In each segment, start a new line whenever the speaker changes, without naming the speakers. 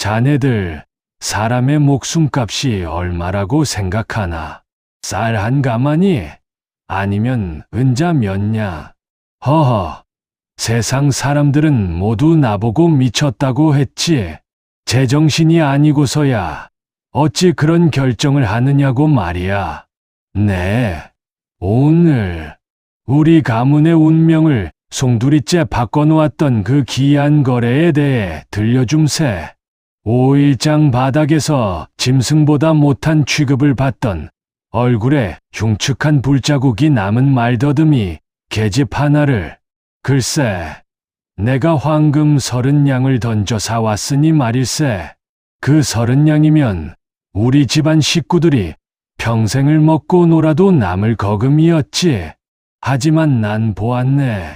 자네들 사람의 목숨값이 얼마라고 생각하나? 쌀 한 가마니? 아니면 은자 몇 냐? 허허, 세상 사람들은 모두 나보고 미쳤다고 했지. 제정신이 아니고서야 어찌 그런 결정을 하느냐고 말이야. 네, 오늘 우리 가문의 운명을 송두리째 바꿔놓았던 그 기이한 거래에 대해 들려줌세. 5일장 바닥에서 짐승보다 못한 취급을 받던 얼굴에 흉측한 불자국이 남은 말더듬이 계집 하나를, 글쎄, 내가 황금 30냥을 던져 사왔으니 말일세. 그 30냥이면 우리 집안 식구들이 평생을 먹고 놀아도 남을 거금이었지. 하지만 난 보았네.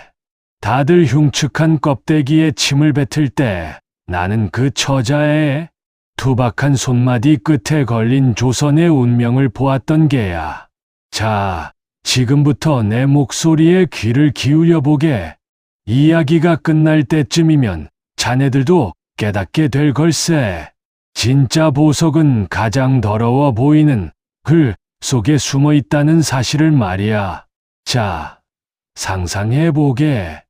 다들 흉측한 껍데기에 침을 뱉을 때 나는 그 처자의 투박한 손마디 끝에 걸린 조선의 운명을 보았던 게야. 자, 지금부터 내 목소리에 귀를 기울여 보게. 이야기가 끝날 때쯤이면 자네들도 깨닫게 될 걸세. 진짜 보석은 가장 더러워 보이는 글 속에 숨어 있다는 사실을 말이야. 자, 상상해 보게.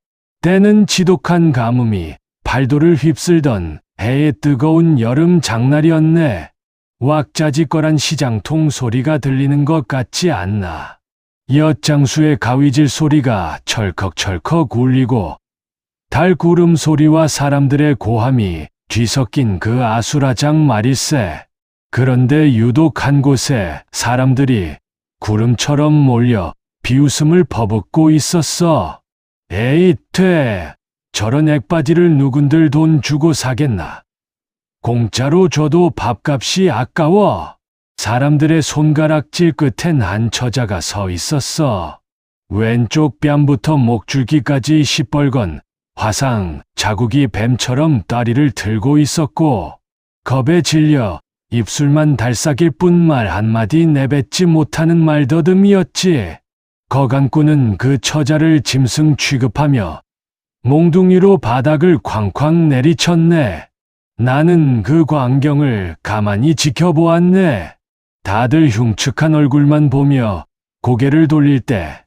때는 지독한 가뭄이 팔도를 휩쓸던 해의 뜨거운 여름 장날이었네. 왁자지껄한 시장통 소리가 들리는 것 같지 않나. 엿장수의 가위질 소리가 철컥철컥 울리고 달구름 소리와 사람들의 고함이 뒤섞인 그 아수라장 말일세. 그런데 유독 한 곳에 사람들이 구름처럼 몰려 비웃음을 퍼붓고 있었어. 에이, 저런 액바지를 누군들 돈 주고 사겠나. 공짜로 줘도 밥값이 아까워. 사람들의 손가락질 끝엔 한 처자가 서 있었어. 왼쪽 뺨부터 목줄기까지 시뻘건 화상 자국이 뱀처럼 다리를 들고 있었고 겁에 질려 입술만 달싹일 뿐 말 한마디 내뱉지 못하는 말더듬이었지. 거간꾼은 그 처자를 짐승 취급하며 몽둥이로 바닥을 쾅쾅 내리쳤네. 나는 그 광경을 가만히 지켜보았네. 다들 흉측한 얼굴만 보며 고개를 돌릴 때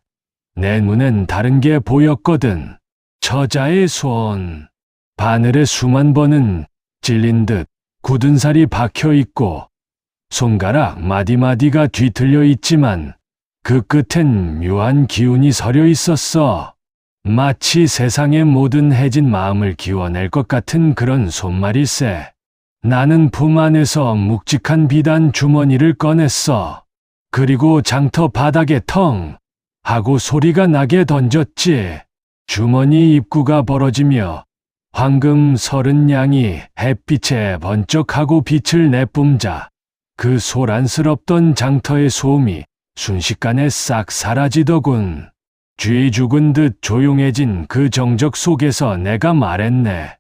내 눈엔 다른 게 보였거든. 처자의 손, 바늘에 수만 번은 찔린 듯 굳은 살이 박혀 있고 손가락 마디마디가 뒤틀려 있지만 그 끝엔 묘한 기운이 서려 있었어. 마치 세상의 모든 해진 마음을 기워낼 것 같은 그런 손말일세. 나는 품 안에서 묵직한 비단 주머니를 꺼냈어. 그리고 장터 바닥에 텅 하고 소리가 나게 던졌지. 주머니 입구가 벌어지며 황금 30냥이 햇빛에 번쩍하고 빛을 내뿜자 그 소란스럽던 장터의 소음이 순식간에 싹 사라지더군. 쥐 죽은 듯 조용해진 그 정적 속에서 내가 말했네.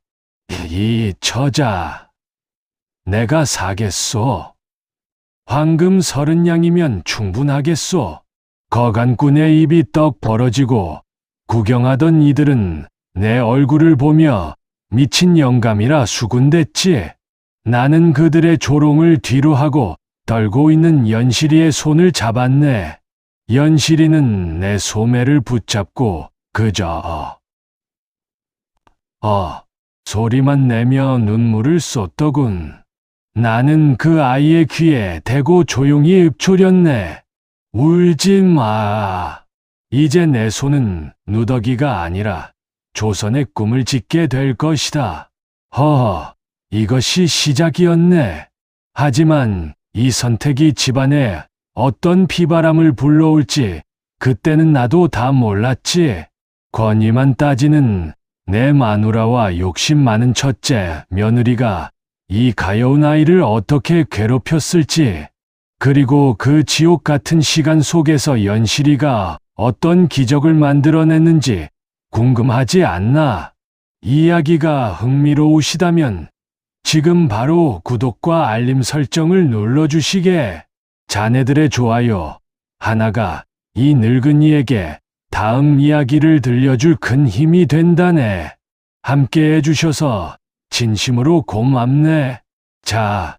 이 처자, 내가 사겠소. 황금 30냥이면 충분하겠소. 거간꾼의 입이 떡 벌어지고 구경하던 이들은 내 얼굴을 보며 미친 영감이라 수군댔지. 나는 그들의 조롱을 뒤로 하고 떨고 있는 연실이의 손을 잡았네. 연실이는 내 소매를 붙잡고 그저 소리만 내며 눈물을 쏟더군. 나는 그 아이의 귀에 대고 조용히 읊조렸네. 울지 마. 이제 내 손은 누더기가 아니라 조선의 꿈을 짓게 될 것이다. 허허, 이것이 시작이었네. 하지만 이 선택이 집안에 어떤 비바람을 불러올지 그때는 나도 다 몰랐지. 권위만 따지는 내 마누라와 욕심 많은 첫째 며느리가 이 가여운 아이를 어떻게 괴롭혔을지, 그리고 그 지옥 같은 시간 속에서 연실이가 어떤 기적을 만들어냈는지 궁금하지 않나? 이야기가 흥미로우시다면 지금 바로 구독과 알림 설정을 눌러주시게. 자네들의 좋아요 하나가 이 늙은이에게 다음 이야기를 들려줄 큰 힘이 된다네. 함께 해주셔서 진심으로 고맙네. 자,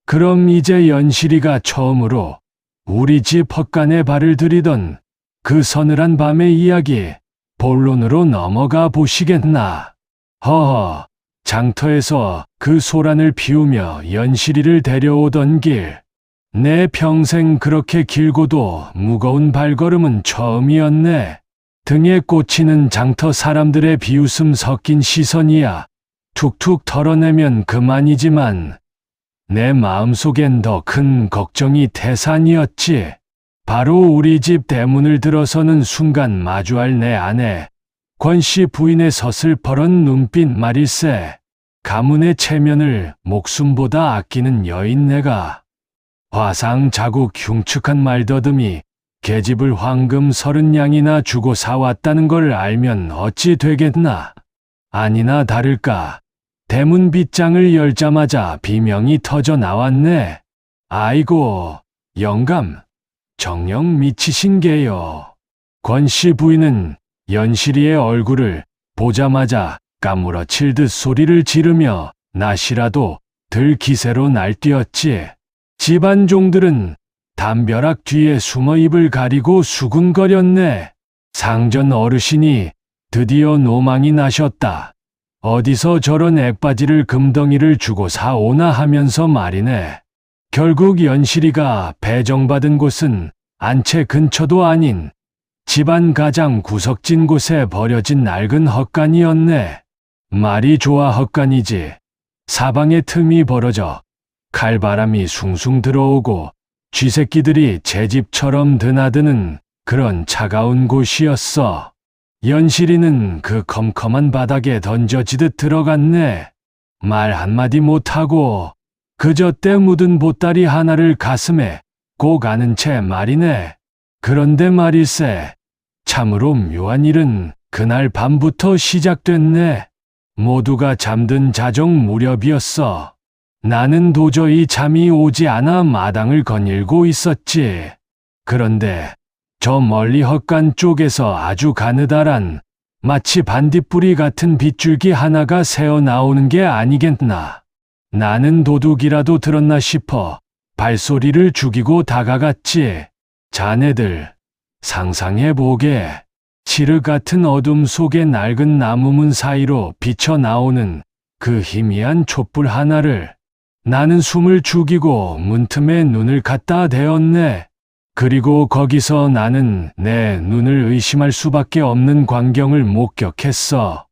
그럼 이제 연실이가 처음으로 우리 집 헛간에 발을 들이던 그 서늘한 밤의 이야기 본론으로 넘어가 보시겠나. 허허, 장터에서 그 소란을 피우며 연실이를 데려오던 길. 내 평생 그렇게 길고도 무거운 발걸음은 처음이었네. 등에 꽂히는 장터 사람들의 비웃음 섞인 시선이야 툭툭 털어내면 그만이지만 내 마음속엔 더 큰 걱정이 태산이었지. 바로 우리 집 대문을 들어서는 순간 마주할 내 아내 권씨 부인의 서슬퍼런 눈빛 말일세. 가문의 체면을 목숨보다 아끼는 여인 내가 화상 자국 흉측한 말더듬이 계집을 황금 30냥이나 주고 사왔다는 걸 알면 어찌 되겠나. 아니나 다를까 대문 빗장을 열자마자 비명이 터져 나왔네. 아이고, 영감, 정녕 미치신 게요. 권씨 부인은 연실이의 얼굴을 보자마자 까무러칠 듯 소리를 지르며 낫이라도 들 기세로 날뛰었지. 집안 종들은 담벼락 뒤에 숨어 입을 가리고 수군거렸네. 상전 어르신이 드디어 노망이 나셨다. 어디서 저런 액바지를 금덩이를 주고 사오나 하면서 말이네. 결국 연실이가 배정받은 곳은 안채 근처도 아닌 집안 가장 구석진 곳에 버려진 낡은 헛간이었네. 말이 좋아 헛간이지. 사방에 틈이 벌어져 칼바람이 숭숭 들어오고 쥐새끼들이 제 집처럼 드나드는 그런 차가운 곳이었어. 연실이는 그 컴컴한 바닥에 던져지듯 들어갔네. 말 한마디 못하고 그저 때 묻은 보따리 하나를 가슴에 꼭 안은 채 말이네. 그런데 말일세, 참으로 묘한 일은 그날 밤부터 시작됐네. 모두가 잠든 자정 무렵이었어. 나는 도저히 잠이 오지 않아 마당을 거닐고 있었지. 그런데 저 멀리 헛간 쪽에서 아주 가느다란 마치 반딧불이 같은 빗줄기 하나가 새어 나오는 게 아니겠나. 나는 도둑이라도 들었나 싶어 발소리를 죽이고 다가갔지. 자네들 상상해보게. 칠흑 같은 어둠 속의 낡은 나무문 사이로 비쳐 나오는 그 희미한 촛불 하나를. 나는 숨을 죽이고 문틈에 눈을 갖다 대었네. 그리고 거기서 나는 내 눈을 의심할 수밖에 없는 광경을 목격했어.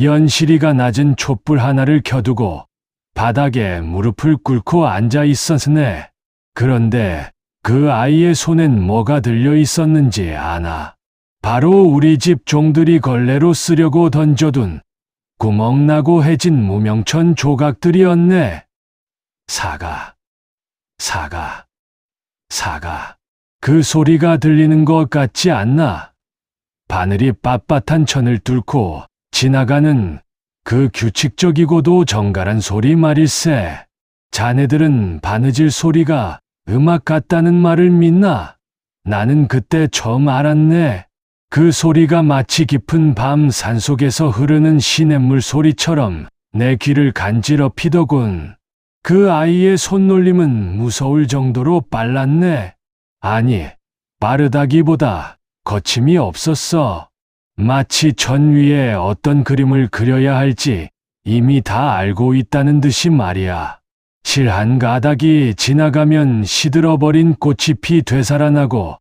연실이가 낮은 촛불 하나를 켜두고 바닥에 무릎을 꿇고 앉아 있었네. 그런데 그 아이의 손엔 뭐가 들려 있었는지 아나? 바로 우리 집 종들이 걸레로 쓰려고 던져둔 구멍나고 해진 무명천 조각들이었네. 사가, 사가, 사가. 그 소리가 들리는 것 같지 않나? 바늘이 빳빳한 천을 뚫고 지나가는 그 규칙적이고도 정갈한 소리 말일세. 자네들은 바느질 소리가 음악 같다는 말을 믿나? 나는 그때 처음 알았네. 그 소리가 마치 깊은 밤 산속에서 흐르는 시냇물 소리처럼 내 귀를 간지럽히더군. 그 아이의 손놀림은 무서울 정도로 빨랐네. 아니, 빠르다기보다 거침이 없었어. 마치 천 위에 어떤 그림을 그려야 할지 이미 다 알고 있다는 듯이 말이야. 실 한 가닥이 지나가면 시들어버린 꽃잎이 되살아나고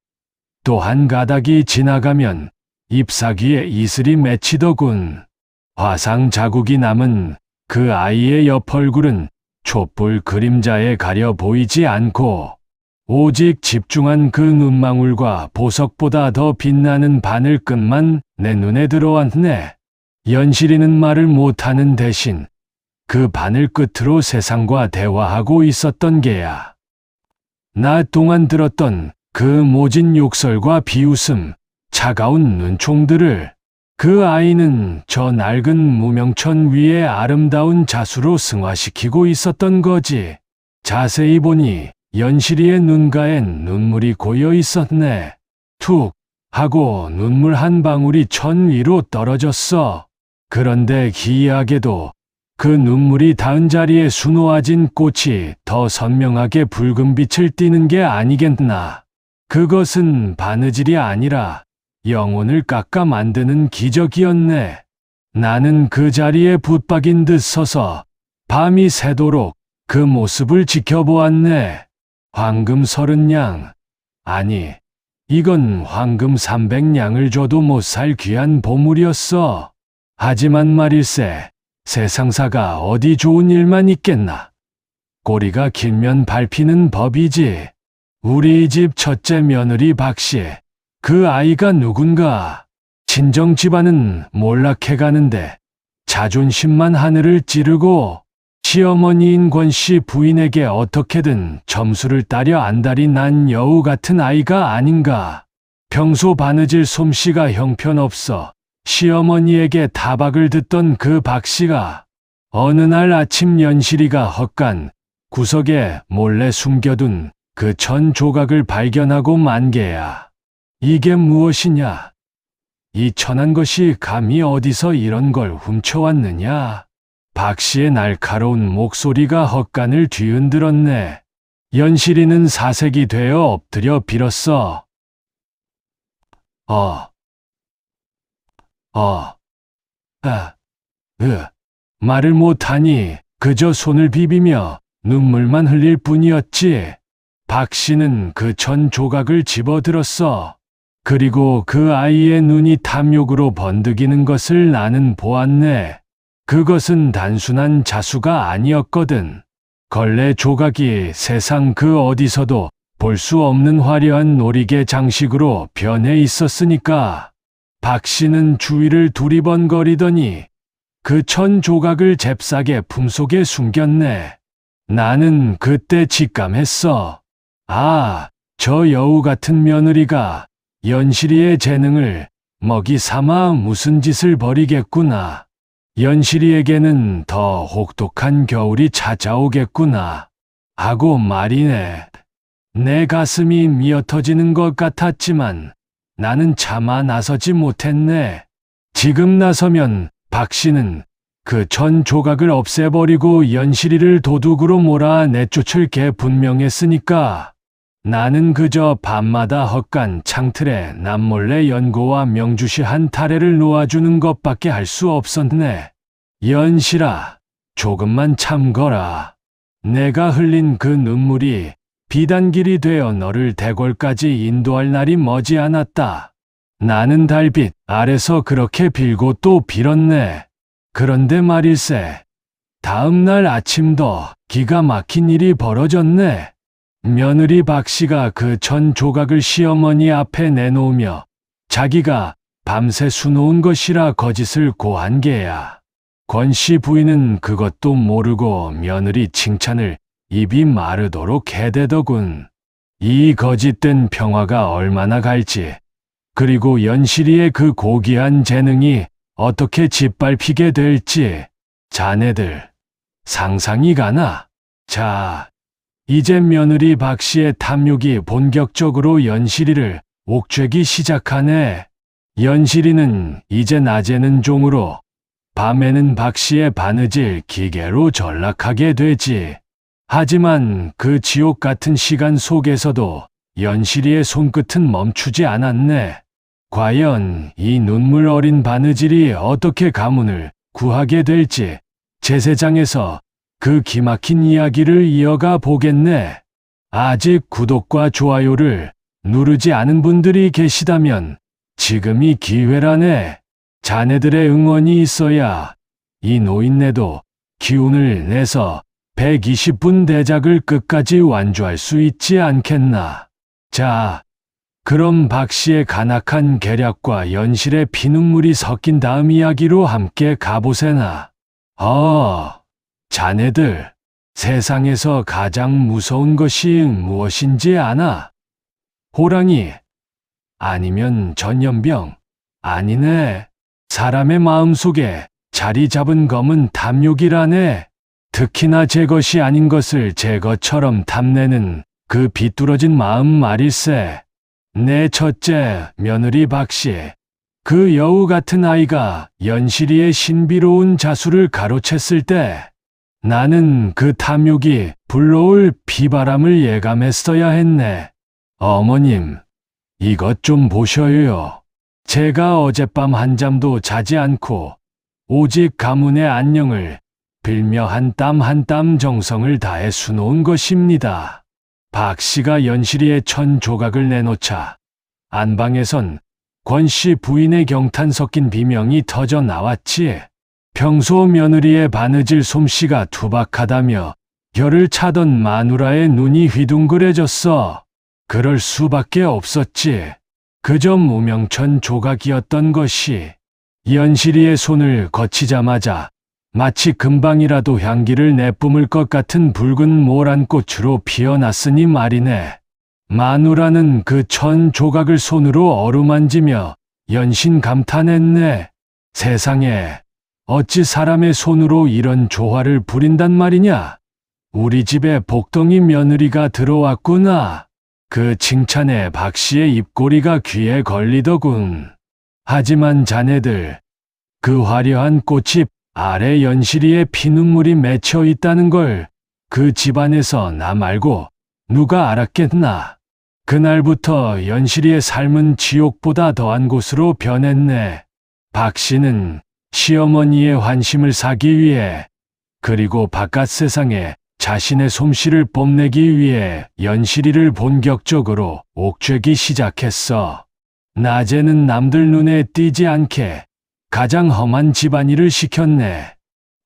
또 한 가닥이 지나가면 잎사귀에 이슬이 맺히더군. 화상 자국이 남은 그 아이의 옆 얼굴은 촛불 그림자에 가려 보이지 않고 오직 집중한 그 눈망울과 보석보다 더 빛나는 바늘끝만 내 눈에 들어왔네. 연실이는 말을 못하는 대신 그 바늘 끝으로 세상과 대화하고 있었던 게야. 낮 동안 들었던 그 모진 욕설과 비웃음, 차가운 눈총들을 그 아이는 저 낡은 무명천 위에 아름다운 자수로 승화시키고 있었던 거지. 자세히 보니 연실이의 눈가엔 눈물이 고여 있었네. 툭 하고 눈물 한 방울이 천 위로 떨어졌어. 그런데 기이하게도 그 눈물이 닿은 자리에 수놓아진 꽃이 더 선명하게 붉은 빛을 띠는 게 아니겠나. 그것은 바느질이 아니라 영혼을 깎아 만드는 기적이었네. 나는 그 자리에 붙박인 듯 서서 밤이 새도록 그 모습을 지켜보았네. 황금 30냥. 아니, 이건 황금 300냥을 줘도 못 살 귀한 보물이었어. 하지만 말일세, 세상사가 어디 좋은 일만 있겠나. 꼬리가 길면 밟히는 법이지. 우리 집 첫째 며느리 박씨, 그 아이가 누군가. 친정 집안은 몰락해가는데 자존심만 하늘을 찌르고 시어머니인 권씨 부인에게 어떻게든 점수를 따려 안달이 난 여우 같은 아이가 아닌가. 평소 바느질 솜씨가 형편없어 시어머니에게 타박을 듣던 그 박씨가 어느 날 아침 연실이가 헛간 구석에 몰래 숨겨둔 그 천 조각을 발견하고 만 게야. 이게 무엇이냐? 이 천한 것이 감히 어디서 이런 걸 훔쳐왔느냐? 박씨의 날카로운 목소리가 헛간을 뒤흔들었네. 연실이는 사색이 되어 엎드려 빌었어. 말을 못하니 그저 손을 비비며 눈물만 흘릴 뿐이었지. 박씨는 그 천 조각을 집어들었어. 그리고 그 아이의 눈이 탐욕으로 번득이는 것을 나는 보았네. 그것은 단순한 자수가 아니었거든. 걸레 조각이 세상 그 어디서도 볼 수 없는 화려한 놀이개 장식으로 변해 있었으니까. 박씨는 주위를 두리번거리더니 그 천 조각을 잽싸게 품속에 숨겼네. 나는 그때 직감했어. 아, 저 여우 같은 며느리가 연실이의 재능을 먹이 삼아 무슨 짓을 벌이겠구나. 연실이에게는 더 혹독한 겨울이 찾아오겠구나. 하고 말이네. 내 가슴이 미어터지는 것 같았지만 나는 차마 나서지 못했네. 지금 나서면 박씨는 그 천 조각을 없애버리고 연실이를 도둑으로 몰아 내쫓을 게 분명했으니까. 나는 그저 밤마다 헛간 창틀에 남몰래 연고와 명주시 타래를 놓아주는 것밖에 할 수 없었네. 연실아, 조금만 참거라. 내가 흘린 그 눈물이 비단길이 되어 너를 대궐까지 인도할 날이 머지않았다. 나는 달빛 아래서 그렇게 빌고 또 빌었네. 그런데 말일세, 다음 날 아침도 기가 막힌 일이 벌어졌네. 며느리 박씨가 그 천 조각을 시어머니 앞에 내놓으며 자기가 밤새 수놓은 것이라 거짓을 고한 게야. 권씨 부인은 그것도 모르고 며느리 칭찬을 입이 마르도록 해대더군. 이 거짓된 평화가 얼마나 갈지, 그리고 연실이의 그 고귀한 재능이 어떻게 짓밟히게 될지 자네들 상상이 가나? 자, 이제 며느리 박씨의 탐욕이 본격적으로 연실이를 옥죄기 시작하네. 연실이는 이제 낮에는 종으로, 밤에는 박씨의 바느질 기계로 전락하게 되지. 하지만 그 지옥 같은 시간 속에서도 연실이의 손끝은 멈추지 않았네. 과연 이 눈물 어린 바느질이 어떻게 가문을 구하게 될지 제세장에서 그 기막힌 이야기를 이어가 보겠네. 아직 구독과 좋아요를 누르지 않은 분들이 계시다면 지금이 기회라네. 자네들의 응원이 있어야 이 노인네도 기운을 내서 120분 대작을 끝까지 완주할 수 있지 않겠나. 자, 그럼 박씨의 간악한 계략과 연실의 피눈물이 섞인 다음 이야기로 함께 가보세나. 자네들, 세상에서 가장 무서운 것이 무엇인지 아나? 호랑이? 아니면 전염병? 아니네. 사람의 마음속에 자리 잡은 검은 탐욕이라네. 특히나 제 것이 아닌 것을 제 것처럼 탐내는 그 비뚤어진 마음 말일세. 내 첫째 며느리 박씨, 그 여우 같은 아이가 연실이의 신비로운 자수를 가로챘을 때 나는 그 탐욕이 불러올 비바람을 예감했어야 했네. 어머님, 이것 좀 보셔요. 제가 어젯밤 한잠도 자지 않고 오직 가문의 안녕을 빌며 한 땀 한 땀 정성을 다해 수놓은 것입니다. 박 씨가 연실이의 천 조각을 내놓자 안방에선 권 씨 부인의 경탄 섞인 비명이 터져 나왔지. 평소 며느리의 바느질 솜씨가 투박하다며 혀를 차던 마누라의 눈이 휘둥그레졌어. 그럴 수밖에 없었지. 그저 무명천 조각이었던 것이 연실이의 손을 거치자마자 마치 금방이라도 향기를 내뿜을 것 같은 붉은 모란 꽃으로 피어났으니 말이네. 마누라는 그 천 조각을 손으로 어루만지며 연신 감탄했네. 세상에, 어찌 사람의 손으로 이런 조화를 부린단 말이냐? 우리 집에 복덩이 며느리가 들어왔구나. 그 칭찬에 박 씨의 입꼬리가 귀에 걸리더군. 하지만 자네들, 그 화려한 꽃이 아래 연실이의 피눈물이 맺혀 있다는 걸 그 집안에서 나 말고 누가 알았겠나? 그날부터 연실이의 삶은 지옥보다 더한 곳으로 변했네. 박 씨는 시어머니의 환심을 사기 위해, 그리고 바깥 세상에 자신의 솜씨를 뽐내기 위해 연실이를 본격적으로 옥죄기 시작했어. 낮에는 남들 눈에 띄지 않게 가장 험한 집안일을 시켰네.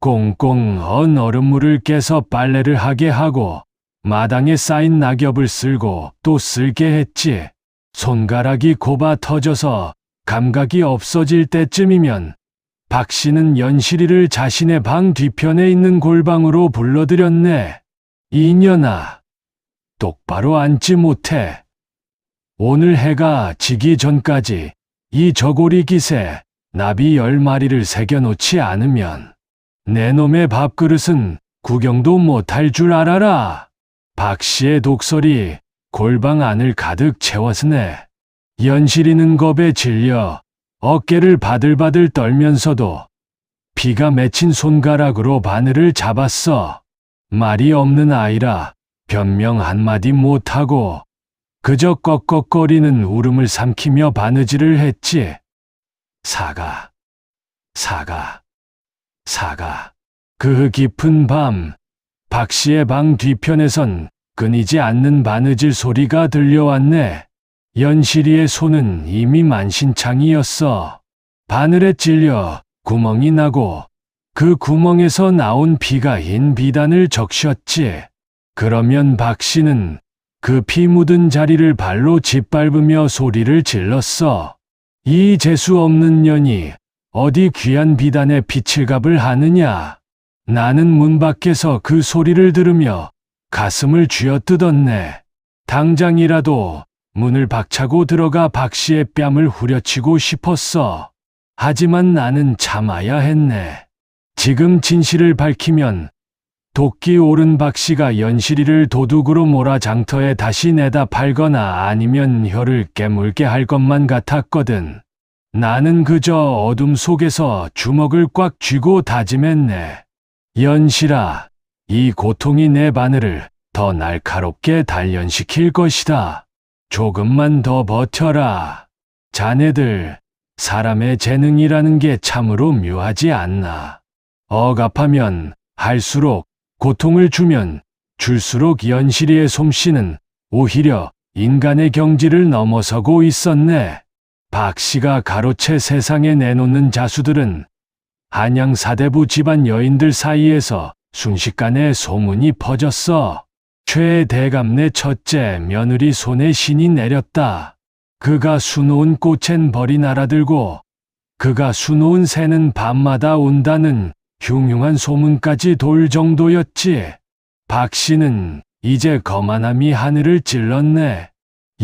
꽁꽁 언 얼음물을 깨서 빨래를 하게 하고 마당에 쌓인 낙엽을 쓸고 또 쓸게 했지. 손가락이 곱아 터져서 감각이 없어질 때쯤이면 박 씨는 연실이를 자신의 방 뒤편에 있는 골방으로 불러들였네. 이년아, 똑바로 앉지 못해. 오늘 해가 지기 전까지 이 저고리 깃에 나비 10마리를 새겨놓지 않으면 내 놈의 밥그릇은 구경도 못할 줄 알아라. 박 씨의 독설이 골방 안을 가득 채웠으네. 연실이는 겁에 질려 어깨를 바들바들 떨면서도 피가 맺힌 손가락으로 바늘을 잡았어. 말이 없는 아이라 변명 한마디 못하고 그저 꺽꺽거리는 울음을 삼키며 바느질을 했지. 사가, 사가, 사가. 그 깊은 밤, 박 씨의 방 뒤편에선 끊이지 않는 바느질 소리가 들려왔네. 연실이의 손은 이미 만신창이었어. 바늘에 찔려 구멍이 나고 그 구멍에서 나온 피가 흰 비단을 적셨지. 그러면 박 씨는 그 피 묻은 자리를 발로 짓밟으며 소리를 질렀어. 이 재수 없는 년이 어디 귀한 비단에 피칠갑을 하느냐. 나는 문 밖에서 그 소리를 들으며 가슴을 쥐어뜯었네. 당장이라도 문을 박차고 들어가 박 씨의 뺨을 후려치고 싶었어. 하지만 나는 참아야 했네. 지금 진실을 밝히면 도끼 오른 박 씨가 연실이를 도둑으로 몰아 장터에 다시 내다 팔거나 아니면 혀를 깨물게 할 것만 같았거든. 나는 그저 어둠 속에서 주먹을 꽉 쥐고 다짐했네. 연실아, 이 고통이 내 바늘을 더 날카롭게 단련시킬 것이다. 조금만 더 버텨라. 자네들, 사람의 재능이라는 게 참으로 묘하지 않나. 억압하면 할수록, 고통을 주면 줄수록 연실이의 솜씨는 오히려 인간의 경지를 넘어서고 있었네. 박 씨가 가로채 세상에 내놓는 자수들은 한양 사대부 집안 여인들 사이에서 순식간에 소문이 퍼졌어. 최대감네 첫째 며느리 손에 신이 내렸다. 그가 수놓은 꽃엔 벌이 날아들고 그가 수놓은 새는 밤마다 온다는 흉흉한 소문까지 돌 정도였지. 박 씨는 이제 거만함이 하늘을 찔렀네.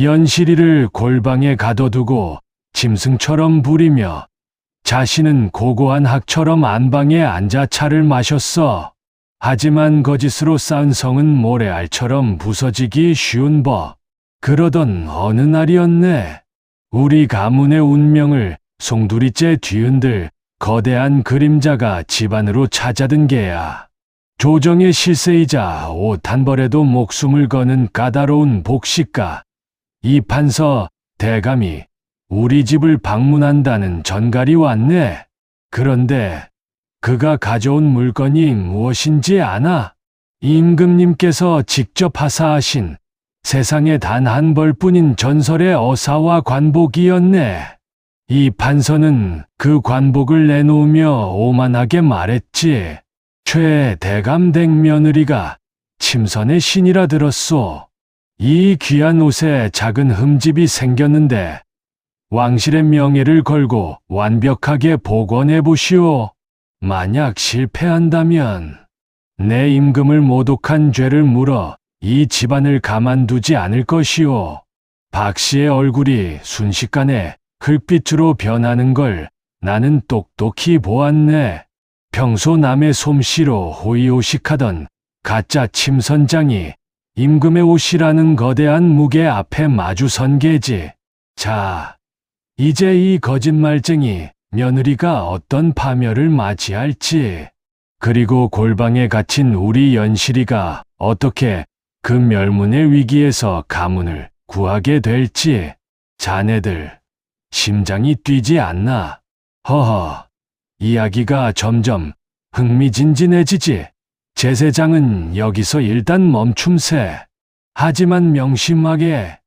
연실이를 골방에 가둬두고 짐승처럼 부리며 자신은 고고한 학처럼 안방에 앉아 차를 마셨어. 하지만 거짓으로 쌓은 성은 모래알처럼 부서지기 쉬운 법. 그러던 어느 날이었네. 우리 가문의 운명을 송두리째 뒤흔들 거대한 그림자가 집 안으로 찾아든 게야. 조정의 실세이자 옷 한 벌에도 목숨을 거는 까다로운 복식가. 이 판서 대감이 우리 집을 방문한다는 전갈이 왔네. 그런데 그가 가져온 물건이 무엇인지 아나? 임금님께서 직접 하사하신 세상에 단 한 벌뿐인 전설의 어사와 관복이었네. 이 판서는 그 관복을 내놓으며 오만하게 말했지. 최 대감댁 며느리가 침선의 신이라 들었소. 이 귀한 옷에 작은 흠집이 생겼는데 왕실의 명예를 걸고 완벽하게 복원해 보시오. 만약 실패한다면 내 임금을 모독한 죄를 물어 이 집안을 가만두지 않을 것이오. 박씨의 얼굴이 순식간에 흙빛으로 변하는 걸 나는 똑똑히 보았네. 평소 남의 솜씨로 호의호식하던 가짜 침선장이 임금의 옷이라는 거대한 무게 앞에 마주선 게지. 자, 이제 이 거짓말쟁이 며느리가 어떤 파멸을 맞이할지, 그리고 골방에 갇힌 우리 연실이가 어떻게 그 멸문의 위기에서 가문을 구하게 될지, 자네들 심장이 뛰지 않나? 허허, 이야기가 점점 흥미진진해지지. 제세장은 여기서 일단 멈춤세. 하지만 명심하게,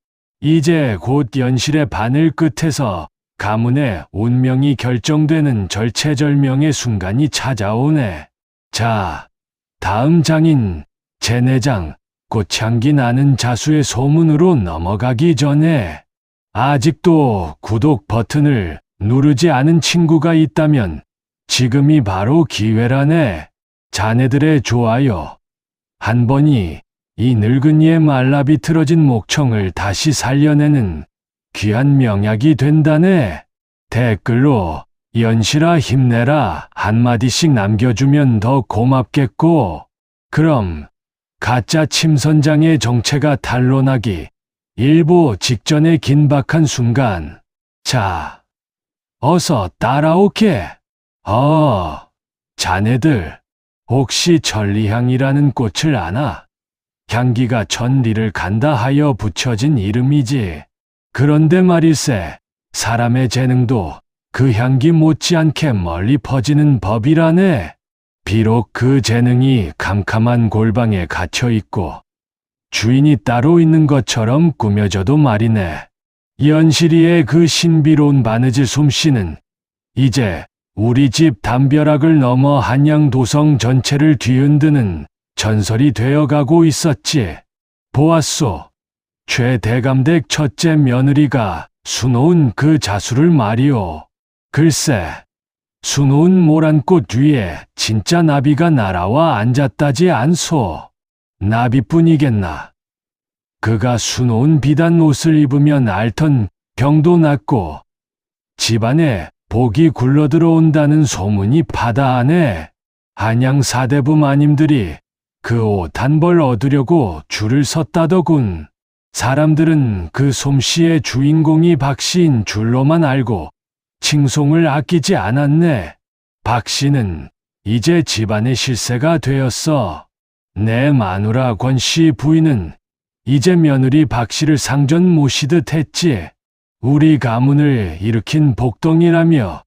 이제 곧 연실의 바늘 끝에서 가문의 운명이 결정되는 절체절명의 순간이 찾아오네. 자, 다음 장인 제내장 꽃향기 나는 자수의 소문으로 넘어가기 전에 아직도 구독 버튼을 누르지 않은 친구가 있다면 지금이 바로 기회라네. 자네들의 좋아요 한 번이 이 늙은이의 말라비틀어진 목청을 다시 살려내는 귀한 명약이 된다네. 댓글로 연실아 힘내라 한마디씩 남겨주면 더 고맙겠고, 그럼 가짜 침선장의 정체가 탄로나기 일보 직전의 긴박한 순간, 자, 어서 따라오게. 자네들 혹시 천리향이라는 꽃을 아나? 향기가 천리를 간다 하여 붙여진 이름이지. 그런데 말일세, 사람의 재능도 그 향기 못지않게 멀리 퍼지는 법이라네. 비록 그 재능이 캄캄한 골방에 갇혀 있고 주인이 따로 있는 것처럼 꾸며져도 말이네. 연실이의 그 신비로운 바느질 솜씨는 이제 우리 집 담벼락을 넘어 한양도성 전체를 뒤흔드는 전설이 되어가고 있었지. 보았소. 최 대감댁 첫째 며느리가 수놓은 그 자수를 말이오. 글쎄, 수놓은 모란꽃 위에 진짜 나비가 날아와 앉았다지 않소. 나비뿐이겠나. 그가 수놓은 비단 옷을 입으면 앓던 병도 낫고 집안에 복이 굴러들어온다는 소문이 바다하네. 한양 사대부 마님들이 그 옷 한 벌 얻으려고 줄을 섰다더군. 사람들은 그 솜씨의 주인공이 박씨인 줄로만 알고 칭송을 아끼지 않았네. 박씨는 이제 집안의 실세가 되었어. 내 마누라 권씨 부인은 이제 며느리 박씨를 상전 모시듯 했지. 우리 가문을 일으킨 복덩이라며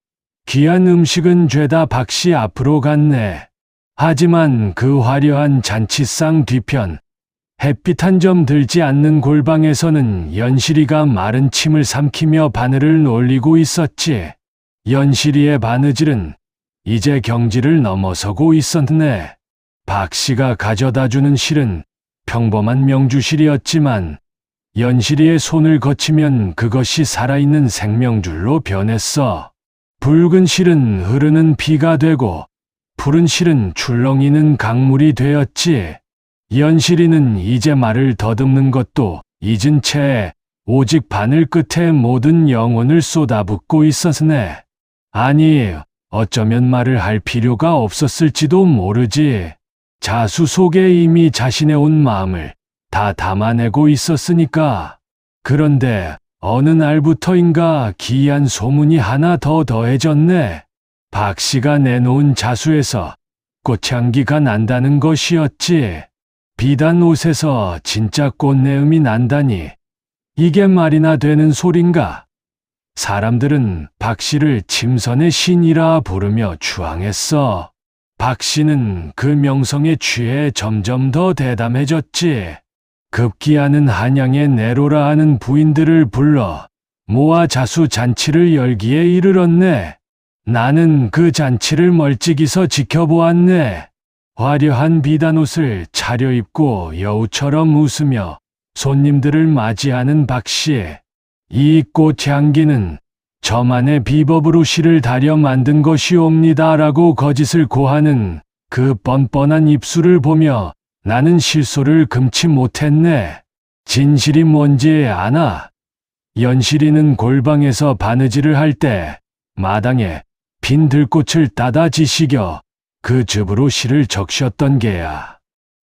귀한 음식은 죄다 박씨 앞으로 갔네. 하지만 그 화려한 잔치상 뒤편, 햇빛 한 점 들지 않는 골방에서는 연실이가 마른 침을 삼키며 바늘을 놀리고 있었지. 연실이의 바느질은 이제 경지를 넘어서고 있었네. 박씨가 가져다주는 실은 평범한 명주실이었지만 연실이의 손을 거치면 그것이 살아있는 생명줄로 변했어. 붉은 실은 흐르는 피가 되고 푸른 실은 출렁이는 강물이 되었지. 연실이는 이제 말을 더듬는 것도 잊은 채 오직 바늘 끝에 모든 영혼을 쏟아붓고 있었네. 아니, 어쩌면 말을 할 필요가 없었을지도 모르지. 자수 속에 이미 자신의 온 마음을 다 담아내고 있었으니까. 그런데 어느 날부터인가 기이한 소문이 하나 더 더해졌네. 박 씨가 내놓은 자수에서 꽃향기가 난다는 것이었지. 비단 옷에서 진짜 꽃내음이 난다니. 이게 말이나 되는 소린가? 사람들은 박 씨를 침선의 신이라 부르며 추앙했어. 박 씨는 그 명성에 취해 점점 더 대담해졌지. 급기야는 한양의 내로라 하는 부인들을 불러 모아 자수 잔치를 열기에 이르렀네. 나는 그 잔치를 멀찍이서 지켜보았네. 화려한 비단옷을 차려입고 여우처럼 웃으며 손님들을 맞이하는 박 씨. 이 꽃향기는 저만의 비법으로 씨를 다려 만든 것이옵니다라고 거짓을 고하는 그 뻔뻔한 입술을 보며 나는 실소를 금치 못했네. 진실이 뭔지 아나? 연실이는 골방에서 바느질을 할 때 마당에 빈 들꽃을 따다 지시겨 그 즙으로 시를 적셨던 게야.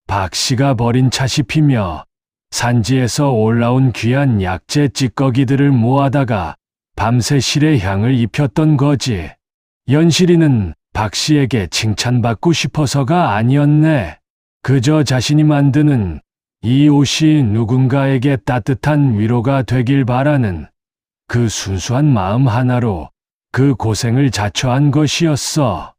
박 씨가 버린 차시 피며 산지에서 올라온 귀한 약재 찌꺼기들을 모아다가 밤새 실의 향을 입혔던 거지. 연실이는 박 씨에게 칭찬받고 싶어서가 아니었네. 그저 자신이 만드는 이 옷이 누군가에게 따뜻한 위로가 되길 바라는 그 순수한 마음 하나로 그 고생을 자처한 것이었어.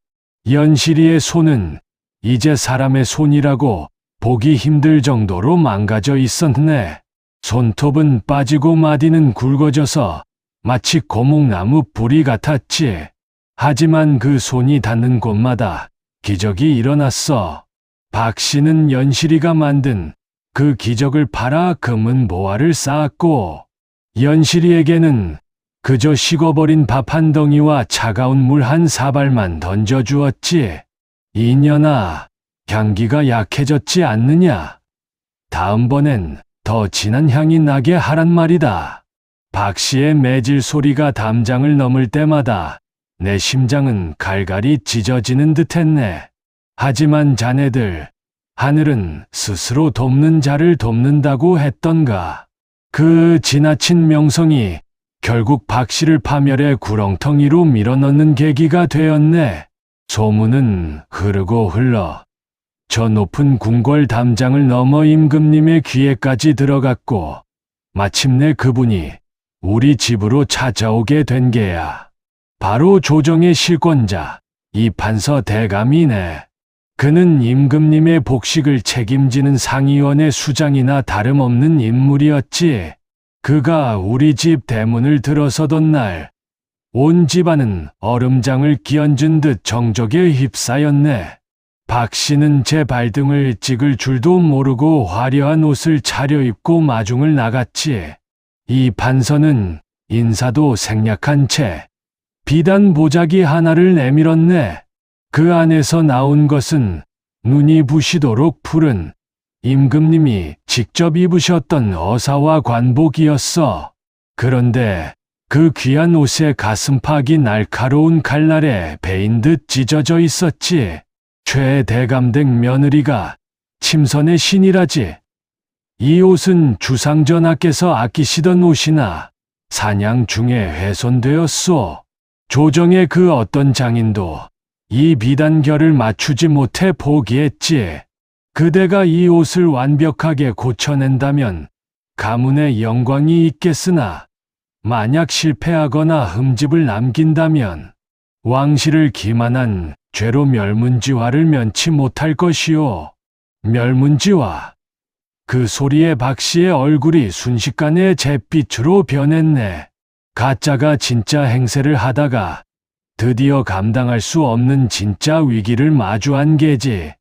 연실이의 손은 이제 사람의 손이라고 보기 힘들 정도로 망가져 있었네. 손톱은 빠지고 마디는 굵어져서 마치 고목나무 뿌리 같았지. 하지만 그 손이 닿는 곳마다 기적이 일어났어. 박 씨는 연실이가 만든 그 기적을 팔아 금은 보화를 쌓았고, 연실이에게는 그저 식어버린 밥 한 덩이와 차가운 물 한 사발만 던져주었지. 이년아, 향기가 약해졌지 않느냐? 다음번엔 더 진한 향이 나게 하란 말이다. 박 씨의 매질 소리가 담장을 넘을 때마다 내 심장은 갈갈이 찢어지는 듯했네. 하지만 자네들, 하늘은 스스로 돕는 자를 돕는다고 했던가. 그 지나친 명성이 결국 박 씨를 파멸의 구렁텅이로 밀어넣는 계기가 되었네. 소문은 흐르고 흘러 저 높은 궁궐 담장을 넘어 임금님의 귀에까지 들어갔고, 마침내 그분이 우리 집으로 찾아오게 된 게야. 바로 조정의 실권자, 이 판서 대감이네. 그는 임금님의 복식을 책임지는 상의원의 수장이나 다름없는 인물이었지. 그가 우리 집 대문을 들어서던 날, 온 집안은 얼음장을 끼얹은 듯 정적에 휩싸였네. 박 씨는 제 발등을 찍을 줄도 모르고 화려한 옷을 차려입고 마중을 나갔지. 이 판서는 인사도 생략한 채 비단 보자기 하나를 내밀었네. 그 안에서 나온 것은 눈이 부시도록 푸른 임금님이 직접 입으셨던 어사와 관복이었어. 그런데 그 귀한 옷의 가슴팍이 날카로운 칼날에 베인 듯 찢어져 있었지. 최대감댁 며느리가 침선의 신이라지. 이 옷은 주상전하께서 아끼시던 옷이나 사냥 중에 훼손되었소. 조정의 그 어떤 장인도 이 비단결을 맞추지 못해 포기했지. 그대가 이 옷을 완벽하게 고쳐낸다면 가문의 영광이 있겠으나, 만약 실패하거나 흠집을 남긴다면 왕실을 기만한 죄로 멸문지화를 면치 못할 것이오. 멸문지화. 그 소리에 박 씨의 얼굴이 순식간에 잿빛으로 변했네. 가짜가 진짜 행세를 하다가 드디어 감당할 수 없는 진짜 위기를 마주한 게지.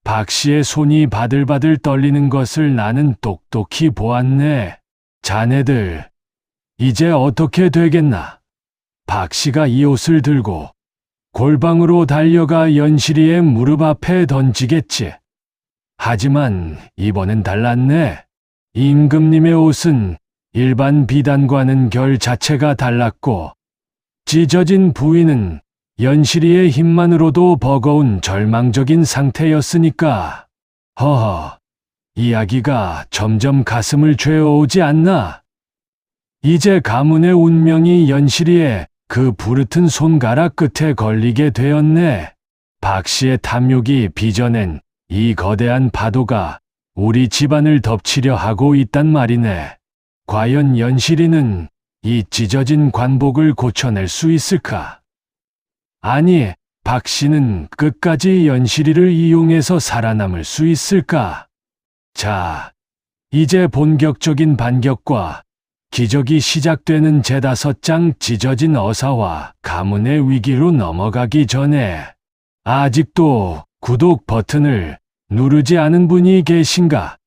박 씨의 손이 바들바들 떨리는 것을 나는 똑똑히 보았네. 자네들, 이제 어떻게 되겠나? 박 씨가 이 옷을 들고 골방으로 달려가 연실이의 무릎 앞에 던지겠지. 하지만 이번엔 달랐네. 임금님의 옷은 일반 비단과는 결 자체가 달랐고, 찢어진 부위는 연실이의 힘만으로도 버거운 절망적인 상태였으니까. 허허, 이야기가 점점 가슴을 죄어오지 않나? 이제 가문의 운명이 연실이의 그 부르튼 손가락 끝에 걸리게 되었네. 박 씨의 탐욕이 빚어낸 이 거대한 파도가 우리 집안을 덮치려 하고 있단 말이네. 과연 연실이는 이 찢어진 관복을 고쳐낼 수 있을까? 아니, 박 씨는 끝까지 연실이를 이용해서 살아남을 수 있을까? 자, 이제 본격적인 반격과 기적이 시작되는 제5장 찢어진 어사와 가문의 위기로 넘어가기 전에 아직도 구독 버튼을 누르지 않은 분이 계신가?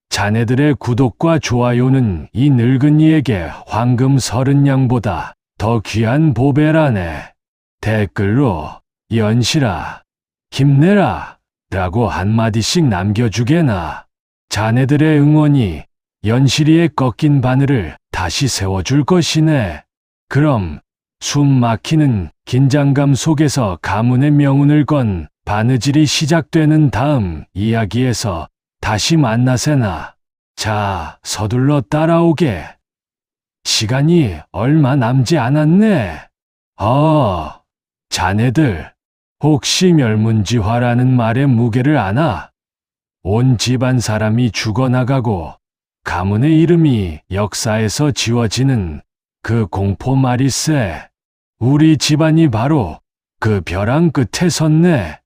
자네들의 구독과 좋아요는 이 늙은이에게 황금 30냥보다 더 귀한 보배라네. 댓글로 연실아, 힘내라 라고 한마디씩 남겨주게나. 자네들의 응원이 연실이의 꺾인 바늘을 다시 세워줄 것이네. 그럼 숨 막히는 긴장감 속에서 가문의 명운을 건 바느질이 시작되는 다음 이야기에서 다시 만나세나. 자, 서둘러 따라오게. 시간이 얼마 남지 않았네. 자네들, 혹시 멸문지화라는 말의 무게를 아나? 온 집안 사람이 죽어나가고 가문의 이름이 역사에서 지워지는 그 공포 말일세. 우리 집안이 바로 그 벼랑 끝에 섰네.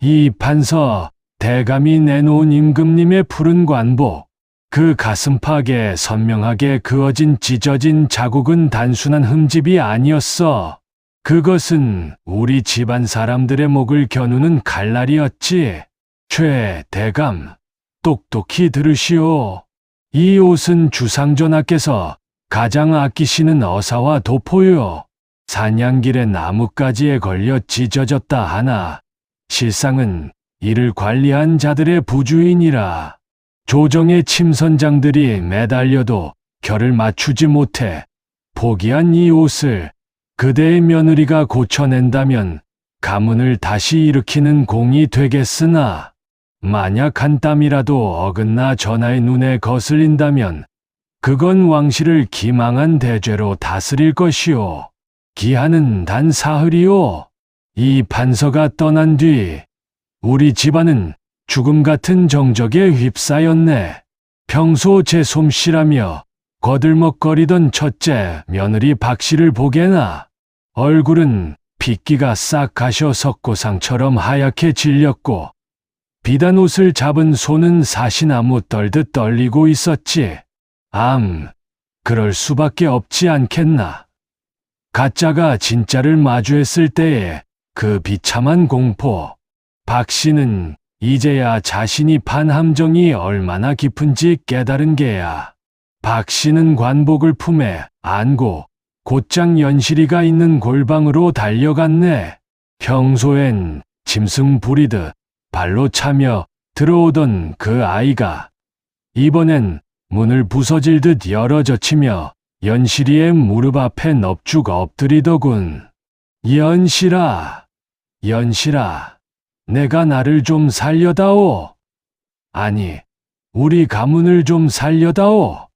이 판서, 대감이 내놓은 임금님의 푸른 관복, 그 가슴팍에 선명하게 그어진 찢어진 자국은 단순한 흠집이 아니었어. 그것은 우리 집안 사람들의 목을 겨누는 칼날이었지. 최 대감, 똑똑히 들으시오. 이 옷은 주상전하께서 가장 아끼시는 어사와 도포요. 사냥길의 나뭇가지에 걸려 찢어졌다 하나 실상은 이를 관리한 자들의 부주인이라. 조정의 침선장들이 매달려도 결을 맞추지 못해 포기한 이 옷을 그대의 며느리가 고쳐낸다면 가문을 다시 일으키는 공이 되겠으나, 만약 한 땀이라도 어긋나 전하의 눈에 거슬린다면 그건 왕실을 기망한 대죄로 다스릴 것이오. 기한은 단 사흘이오. 이 판서가 떠난 뒤 우리 집안은 죽음 같은 정적에 휩싸였네. 평소 제 솜씨라며 거들먹거리던 첫째 며느리 박 씨를 보게나. 얼굴은 핏기가 싹 가셔 석고상처럼 하얗게 질렸고 비단 옷을 잡은 손은 사시나무 떨듯 떨리고 있었지. 그럴 수밖에 없지 않겠나. 가짜가 진짜를 마주했을 때의 그 비참한 공포. 박 씨는 이제야 자신이 판 함정이 얼마나 깊은지 깨달은 게야. 박 씨는 관복을 품에 안고 곧장 연실이가 있는 골방으로 달려갔네. 평소엔 짐승 부리듯 발로 차며 들어오던 그 아이가 이번엔 문을 부서질듯 열어젖히며 연실이의 무릎 앞에 넙죽 엎드리더군. 연실아, 연실아, 내가 나를 좀 살려다오. 아니, 우리 가문을 좀 살려다오.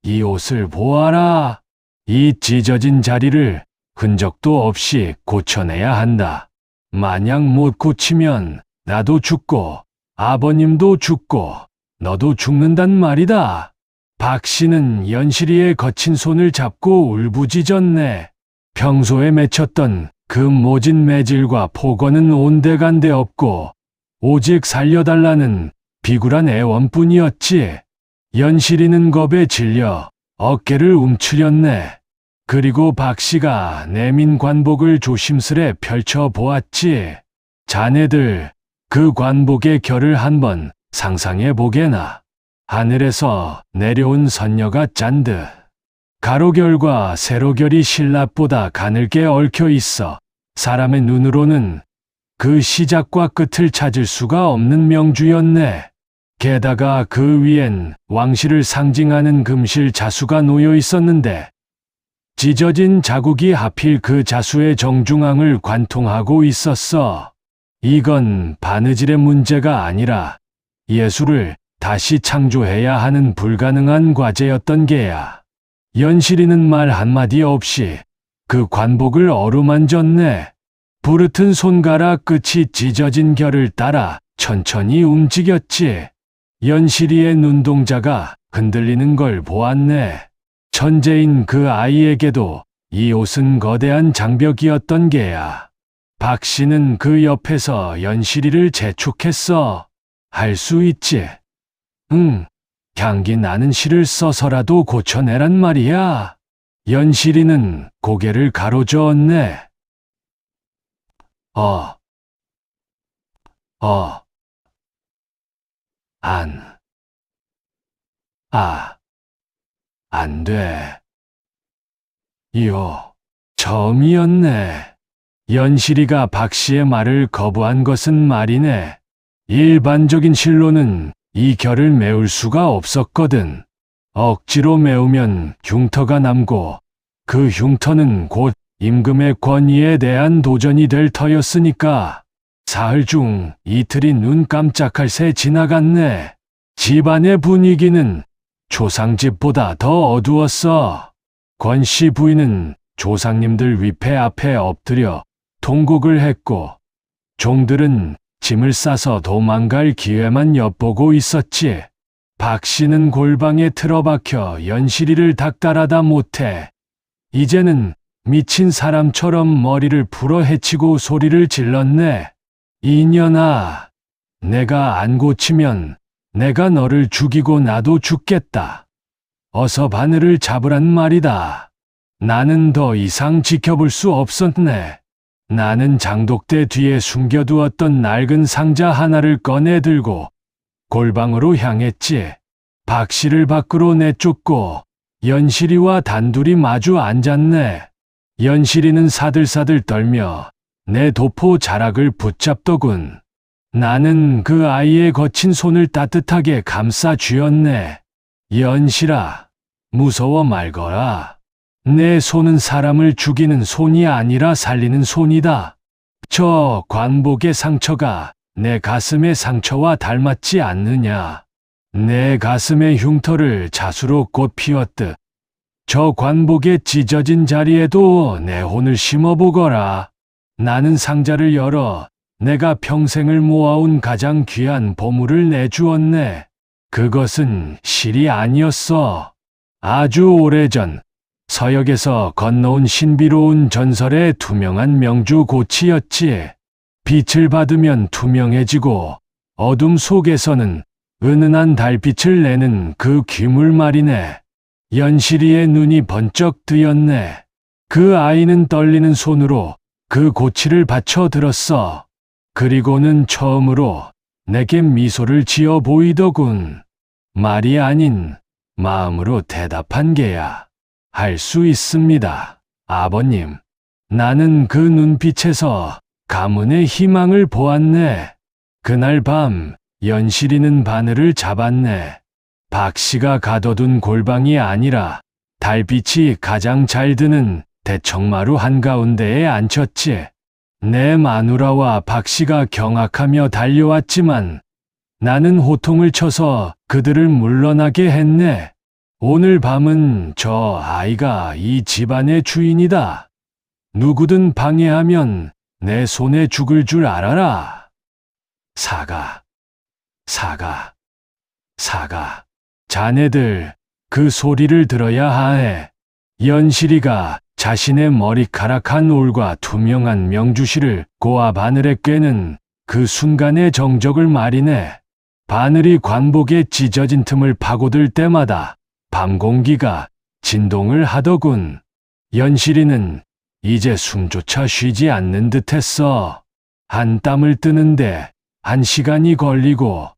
이 옷을 보아라. 이 찢어진 자리를 흔적도 없이 고쳐내야 한다. 만약 못 고치면 나도 죽고 아버님도 죽고 너도 죽는단 말이다. 박 씨는 연실이의 거친 손을 잡고 울부짖었네. 평소에 맺혔던 그 모진 매질과 폭언은 온데간데 없고 오직 살려달라는 비굴한 애원뿐이었지. 연실이는 겁에 질려 어깨를 움츠렸네. 그리고 박 씨가 내민 관복을 조심스레 펼쳐보았지. 자네들, 그 관복의 결을 한번 상상해 보게나. 하늘에서 내려온 선녀가 짠 듯. 가로결과 세로결이 신라보다 가늘게 얽혀 있어 사람의 눈으로는 그 시작과 끝을 찾을 수가 없는 명주였네. 게다가 그 위엔 왕실을 상징하는 금실 자수가 놓여 있었는데 찢어진 자국이 하필 그 자수의 정중앙을 관통하고 있었어. 이건 바느질의 문제가 아니라 예술을 다시 창조해야 하는 불가능한 과제였던 게야. 연실이는 말 한마디 없이 그 관복을 어루만졌네. 부르튼 손가락 끝이 찢어진 결을 따라 천천히 움직였지. 연실이의 눈동자가 흔들리는 걸 보았네. 천재인 그 아이에게도 이 옷은 거대한 장벽이었던 게야. 박 씨는 그 옆에서 연실이를 재촉했어. 할 수 있지. 응, 향기 나는 실을 써서라도 고쳐내란 말이야. 연실이는 고개를 가로저었네. 안 돼. 처음이었네. 연실이가 박 씨의 말을 거부한 것은 말이네. 일반적인 실로는 이 결을 메울 수가 없었거든. 억지로 메우면 흉터가 남고 그 흉터는 곧 임금의 권위에 대한 도전이 될 터였으니까 사흘 중 이틀이 눈 깜짝할 새 지나갔네. 집안의 분위기는 조상집보다 더 어두웠어. 권씨 부인은 조상님들 위패 앞에 엎드려 통곡을 했고 종들은 짐을 싸서 도망갈 기회만 엿보고 있었지. 박 씨는 골방에 틀어박혀 연실이를 닥달하다 못해 이제는 미친 사람처럼 머리를 풀어 헤치고 소리를 질렀네. 이년아, 내가 안 고치면 내가 너를 죽이고 나도 죽겠다. 어서 바늘을 잡으란 말이다. 나는 더 이상 지켜볼 수 없었네. 나는 장독대 뒤에 숨겨두었던 낡은 상자 하나를 꺼내 들고 골방으로 향했지. 박 씨를 밖으로 내쫓고 연실이와 단둘이 마주 앉았네. 연실이는 사들사들 떨며 내 도포 자락을 붙잡더군. 나는 그 아이의 거친 손을 따뜻하게 감싸 쥐었네. 연실아, 무서워 말거라. 내 손은 사람을 죽이는 손이 아니라 살리는 손이다. 저 관복의 상처가 내 가슴의 상처와 닮았지 않느냐. 내 가슴의 흉터를 자수로 꽃 피웠듯 저 관복의 찢어진 자리에도 내 혼을 심어보거라. 나는 상자를 열어 내가 평생을 모아온 가장 귀한 보물을 내주었네. 그것은 실이 아니었어. 아주 오래전 서역에서 건너온 신비로운 전설의 투명한 명주 고치였지. 빛을 받으면 투명해지고 어둠 속에서는 은은한 달빛을 내는 그 귀물 말이네. 연실이의 눈이 번쩍 뜨였네. 그 아이는 떨리는 손으로 그 고치를 받쳐 들었어. 그리고는 처음으로 내게 미소를 지어 보이더군. 말이 아닌 마음으로 대답한 게야. 할 수 있습니다, 아버님. 나는 그 눈빛에서 가문의 희망을 보았네. 그날 밤 연실이는 바늘을 잡았네. 박 씨가 가둬둔 골방이 아니라 달빛이 가장 잘 드는 대청마루 한가운데에 앉혔지. 내 마누라와 박 씨가 경악하며 달려왔지만 나는 호통을 쳐서 그들을 물러나게 했네. 오늘 밤은 저 아이가 이 집안의 주인이다. 누구든 방해하면 내 손에 죽을 줄 알아라. 사가. 자네들 그 소리를 들어야 하해. 연실이가 자신의 머리카락 한 올과 투명한 명주실을 꼬아 바늘에 꿰는 그 순간의 정적을 말이네. 바늘이 관복의 찢어진 틈을 파고들 때마다 밤 공기가 진동을 하더군. 연실이는 이제 숨조차 쉬지 않는 듯했어. 한 땀을 뜨는데 1시간이 걸리고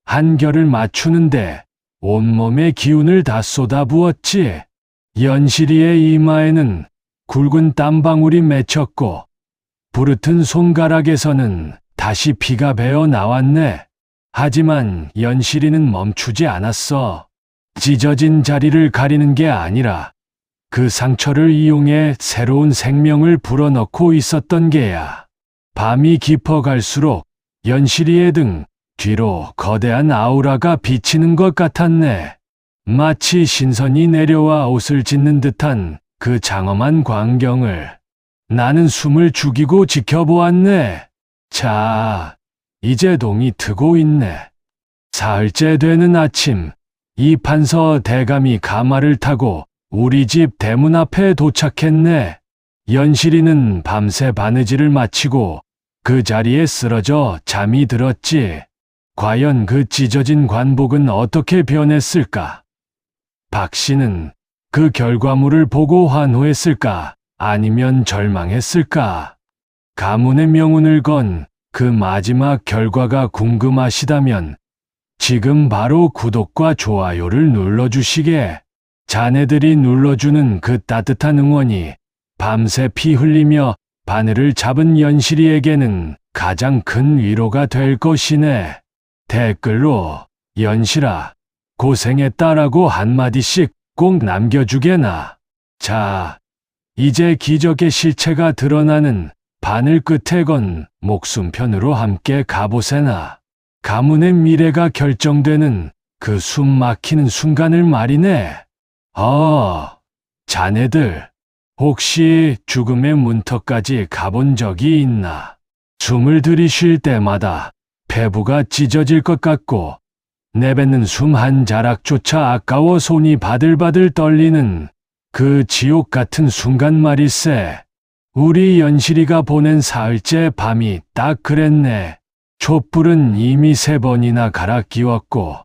한 결을 맞추는데 온몸의 기운을 다 쏟아부었지. 연실이의 이마에는 굵은 땀방울이 맺혔고 부르튼 손가락에서는 다시 피가 배어 나왔네. 하지만 연실이는 멈추지 않았어. 찢어진 자리를 가리는 게 아니라 그 상처를 이용해 새로운 생명을 불어넣고 있었던 게야. 밤이 깊어갈수록 연실이의 등 뒤로 거대한 아우라가 비치는 것 같았네. 마치 신선이 내려와 옷을 찢는 듯한 그 장엄한 광경을 나는 숨을 죽이고 지켜보았네. 자, 이제 동이 트고 있네. 사흘째 되는 아침, 이 판서 대감이 가마를 타고 우리 집 대문 앞에 도착했네. 연실이는 밤새 바느질을 마치고 그 자리에 쓰러져 잠이 들었지. 과연 그 찢어진 관복은 어떻게 변했을까? 박 씨는 그 결과물을 보고 환호했을까? 아니면 절망했을까? 가문의 명운을 건 그 마지막 결과가 궁금하시다면 지금 바로 구독과 좋아요를 눌러주시게. 자네들이 눌러주는 그 따뜻한 응원이 밤새 피 흘리며 바늘을 잡은 연실이에게는 가장 큰 위로가 될 것이네. 댓글로 연실아, 고생했다라고 한마디씩 꼭 남겨주게나. 자, 이제 기적의 실체가 드러나는 바늘 끝에 건 목숨편으로 함께 가보세나. 가문의 미래가 결정되는 그 숨 막히는 순간을 말이네. 자네들 혹시 죽음의 문턱까지 가본 적이 있나? 숨을 들이쉴 때마다 폐부가 찢어질 것 같고 내뱉는 숨 한 자락조차 아까워 손이 바들바들 떨리는 그 지옥 같은 순간 말일세. 우리 연실이가 보낸 사흘째 밤이 딱 그랬네. 촛불은 이미 3번이나 갈아 끼웠고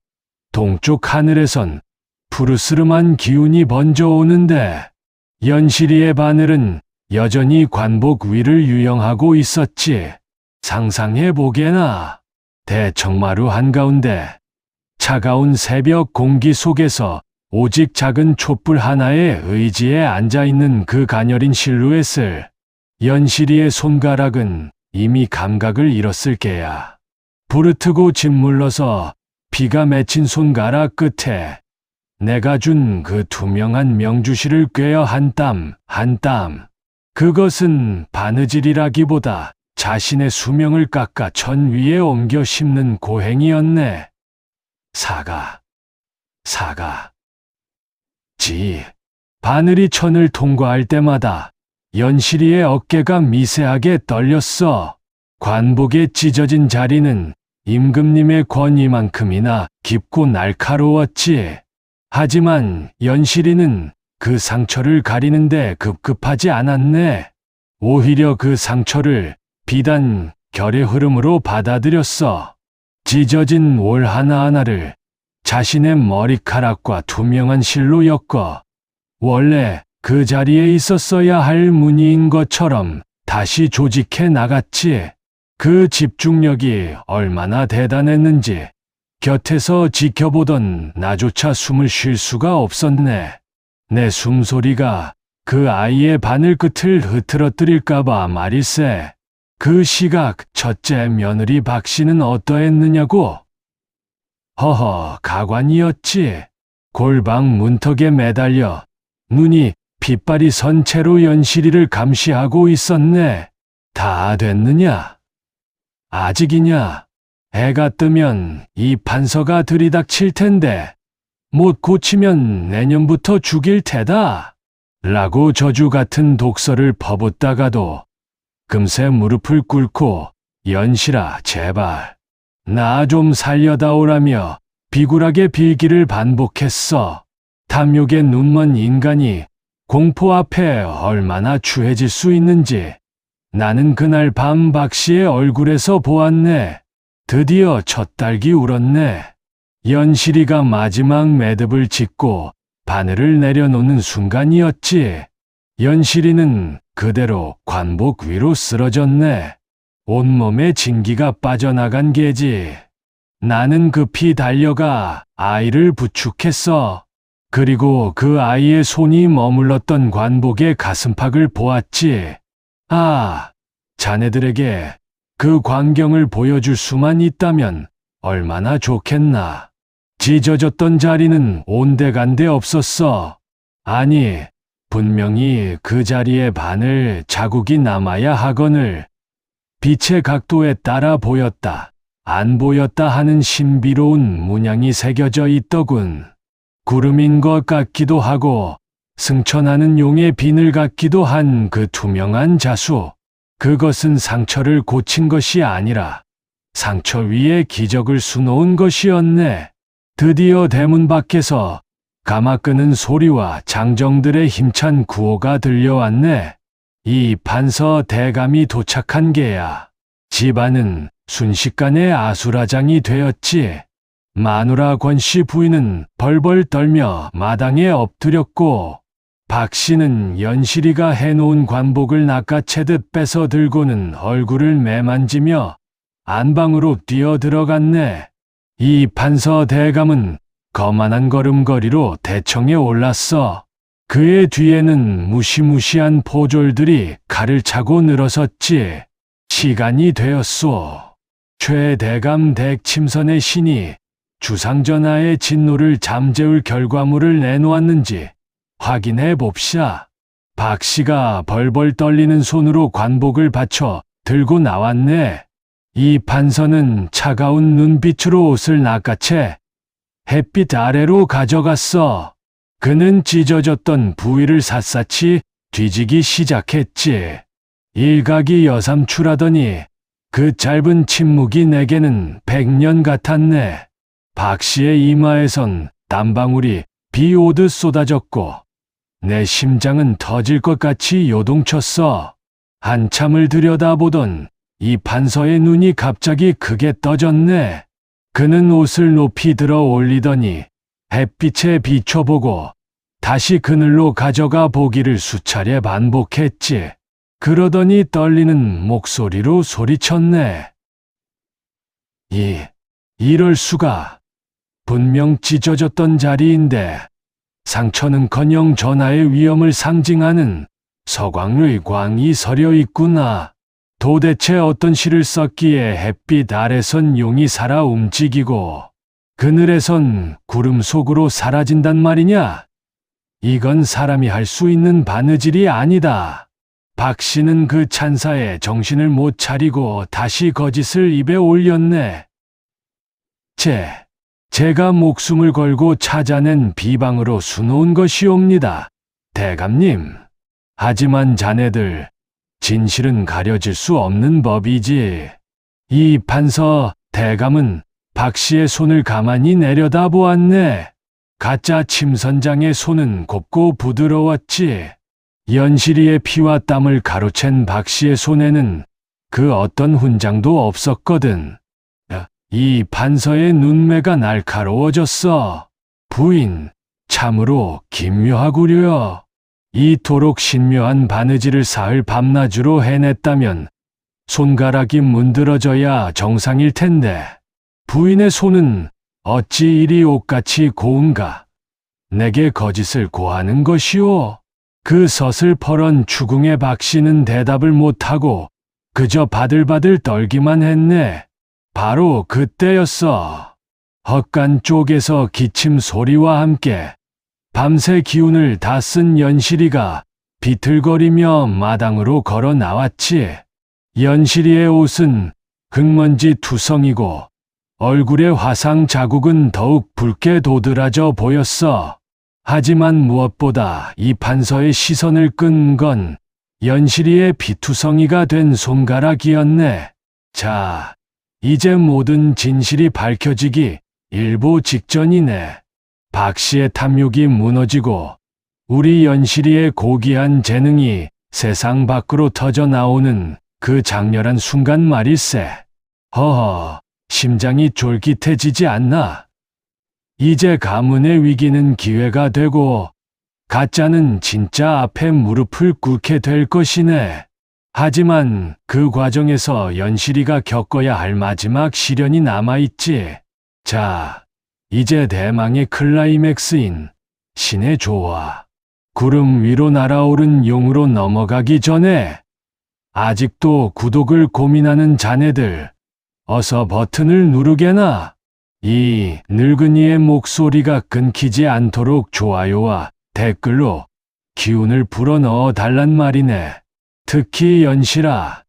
동쪽 하늘에선 푸르스름한 기운이 번져오는데 연실이의 바늘은 여전히 관복 위를 유영하고 있었지. 상상해보게나. 대청마루 한가운데 차가운 새벽 공기 속에서 오직 작은 촛불 하나의 의지에 앉아있는 그 가녀린 실루엣을 연실이의 손가락은 이미 감각을 잃었을 게야. 부르트고 짓물러서 피가 맺힌 손가락 끝에 내가 준 그 투명한 명주실을 꿰어 한 땀 한 땀. 그것은 바느질이라기보다 자신의 수명을 깎아 천 위에 옮겨 심는 고행이었네. 사가. 바늘이 천을 통과할 때마다 연실이의 어깨가 미세하게 떨렸어. 관복에 찢어진 자리는 임금님의 권위만큼이나 깊고 날카로웠지. 하지만 연실이는 그 상처를 가리는데 급급하지 않았네. 오히려 그 상처를 비단 결의 흐름으로 받아들였어. 찢어진 올 하나하나를 자신의 머리카락과 투명한 실로 엮어 원래 그 자리에 있었어야 할 무늬인 것처럼 다시 조직해 나갔지. 그 집중력이 얼마나 대단했는지 곁에서 지켜보던 나조차 숨을 쉴 수가 없었네. 내 숨소리가 그 아이의 바늘 끝을 흐트러뜨릴까봐 말일세. 그 시각 첫째 며느리 박 씨는 어떠했느냐고? 가관이었지. 골방 문턱에 매달려 눈이 핏발이 선 채로 연실이를 감시하고 있었네. 다 됐느냐? 아직이냐? 해가 뜨면 이 판서가 들이닥칠 텐데 못 고치면 내년부터 죽일 테다. 라고 저주 같은 독설을 퍼붓다가도 금세 무릎을 꿇고 연실아 제발 나 좀 살려다오라며 비굴하게 빌기를 반복했어. 탐욕에 눈먼 인간이 공포 앞에 얼마나 추해질 수 있는지 나는 그날 밤 박 씨의 얼굴에서 보았네. 드디어 첫 딸기 울었네. 연실이가 마지막 매듭을 짓고 바늘을 내려놓는 순간이었지. 연실이는 그대로 관복 위로 쓰러졌네. 온몸에 진기가 빠져나간 게지. 나는 급히 달려가 아이를 부축했어. 그리고 그 아이의 손이 머물렀던 관복의 가슴팍을 보았지. 자네들에게 그 광경을 보여줄 수만 있다면 얼마나 좋겠나. 찢어졌던 자리는 온데간데 없었어. 아니, 분명히 그 자리에 바늘 자국이 남아야 하거늘 빛의 각도에 따라 보였다, 안 보였다 하는 신비로운 문양이 새겨져 있더군. 구름인 것 같기도 하고 승천하는 용의 비늘 같기도 한 그 투명한 자수. 그것은 상처를 고친 것이 아니라 상처 위에 기적을 수놓은 것이었네. 드디어 대문 밖에서 가마 끄는 소리와 장정들의 힘찬 구호가 들려왔네. 이 판서 대감이 도착한 게야. 집안은 순식간에 아수라장이 되었지. 마누라 권씨 부인은 벌벌 떨며 마당에 엎드렸고, 박 씨는 연실이가 해놓은 관복을 낚아채듯 뺏어 들고는 얼굴을 매만지며 안방으로 뛰어들어갔네. 이 판서 대감은 거만한 걸음걸이로 대청에 올랐어. 그의 뒤에는 무시무시한 포졸들이 칼을 차고 늘어섰지. 시간이 되었소. 최 대감 댁 침선의 신이 주상전하의 진노를 잠재울 결과물을 내놓았는지 확인해 봅시다. 박 씨가 벌벌 떨리는 손으로 관복을 받쳐 들고 나왔네. 이 판서는 차가운 눈빛으로 옷을 낚아채 햇빛 아래로 가져갔어. 그는 찢어졌던 부위를 샅샅이 뒤지기 시작했지. 일각이 여삼추라더니 그 짧은 침묵이 내게는 100년 같았네. 박 씨의 이마에선 땀방울이 비 오듯 쏟아졌고 내 심장은 터질 것 같이 요동쳤어. 한참을 들여다보던 이 판서의 눈이 갑자기 크게 떠졌네. 그는 옷을 높이 들어 올리더니 햇빛에 비춰보고 다시 그늘로 가져가 보기를 수차례 반복했지. 그러더니 떨리는 목소리로 소리쳤네. 이럴 수가. 분명 찢어졌던 자리인데 상처는커녕 전하의 위엄을 상징하는 서광의 광이 서려 있구나. 도대체 어떤 시를 썼기에 햇빛 아래선 용이 살아 움직이고 그늘에선 구름 속으로 사라진단 말이냐? 이건 사람이 할 수 있는 바느질이 아니다. 박 씨는 그 찬사에 정신을 못 차리고 다시 거짓을 입에 올렸네. 제가 목숨을 걸고 찾아낸 비방으로 수놓은 것이옵니다. 대감님. 하지만 자네들, 진실은 가려질 수 없는 법이지. 이 판서 대감은 박 씨의 손을 가만히 내려다보았네. 가짜 침선장의 손은 곱고 부드러웠지. 연실이의 피와 땀을 가로챈 박 씨의 손에는 그 어떤 훈장도 없었거든. 이 판서의 눈매가 날카로워졌어. 부인, 참으로 기묘하구려. 이토록 신묘한 바느질을 사흘 밤낮으로 해냈다면 손가락이 문드러져야 정상일 텐데 부인의 손은 어찌 이리 옷같이 고운가? 내게 거짓을 고하는 것이오. 그 서슬퍼런 추궁의 박 씨는 대답을 못하고 그저 바들바들 떨기만 했네. 바로 그때였어. 헛간 쪽에서 기침 소리와 함께 밤새 기운을 다 쓴 연실이가 비틀거리며 마당으로 걸어 나왔지. 연실이의 옷은 흙먼지 투성이고 얼굴의 화상 자국은 더욱 붉게 도드라져 보였어. 하지만 무엇보다 이 판서의 시선을 끈 건 연실이의 피투성이가 된 손가락이었네. 자, 이제 모든 진실이 밝혀지기 일보 직전이네. 박 씨의 탐욕이 무너지고 우리 연실이의 고귀한 재능이 세상 밖으로 터져 나오는 그 장렬한 순간 말일세. 허허, 심장이 쫄깃해지지 않나? 이제 가문의 위기는 기회가 되고 가짜는 진짜 앞에 무릎을 꿇게 될 것이네. 하지만 그 과정에서 연실이가 겪어야 할 마지막 시련이 남아있지. 자, 이제 대망의 클라이맥스인 신의 조화. 구름 위로 날아오른 용으로 넘어가기 전에 아직도 구독을 고민하는 자네들, 어서 버튼을 누르게나. 이 늙은이의 목소리가 끊기지 않도록 좋아요와 댓글로 기운을 불어넣어 달란 말이네. 특히 연실아,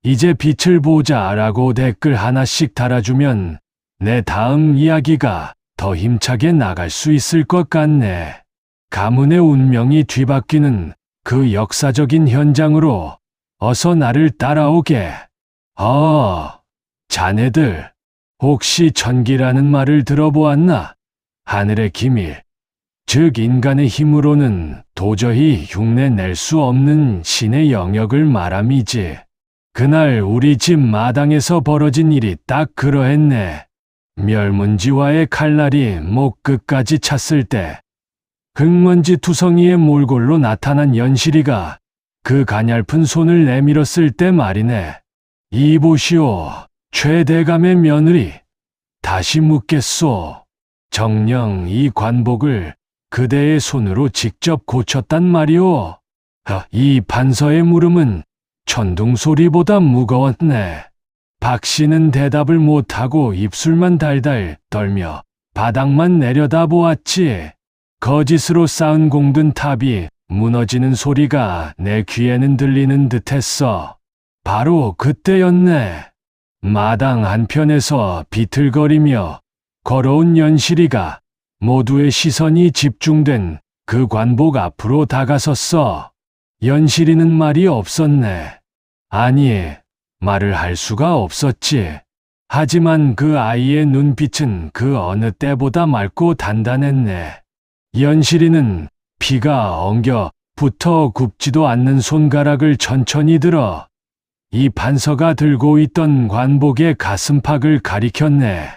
이제 빛을 보자 라고 댓글 하나씩 달아주면 내 다음 이야기가 더 힘차게 나갈 수 있을 것 같네. 가문의 운명이 뒤바뀌는 그 역사적인 현장으로 어서 나를 따라오게. 자네들, 혹시 천기라는 말을 들어보았나? 하늘의 기밀, 즉 인간의 힘으로는 도저히 흉내낼 수 없는 신의 영역을 말함이지. 그날 우리 집 마당에서 벌어진 일이 딱 그러했네. 멸문지와의 칼날이 목 끝까지 찼을 때 흙먼지 투성이의 몰골로 나타난 연실이가 그 가냘픈 손을 내밀었을 때 말이네. 이보시오, 최대감의 며느리. 다시 묻겠소. 정녕 이 관복을 그대의 손으로 직접 고쳤단 말이오. 이 반서의 물음은 천둥 소리보다 무거웠네. 박 씨는 대답을 못하고 입술만 달달 떨며 바닥만 내려다보았지. 거짓으로 쌓은 공든 탑이 무너지는 소리가 내 귀에는 들리는 듯했어. 바로 그때였네. 마당 한편에서 비틀거리며 걸어온 연실이가 모두의 시선이 집중된 그 관복 앞으로 다가섰어. 연실이는 말이 없었네. 아니, 말을 할 수가 없었지. 하지만 그 아이의 눈빛은 그 어느 때보다 맑고 단단했네. 연실이는 피가 엉겨 붙어 굽지도 않는 손가락을 천천히 들어 이 반서가 들고 있던 관복의 가슴팍을 가리켰네.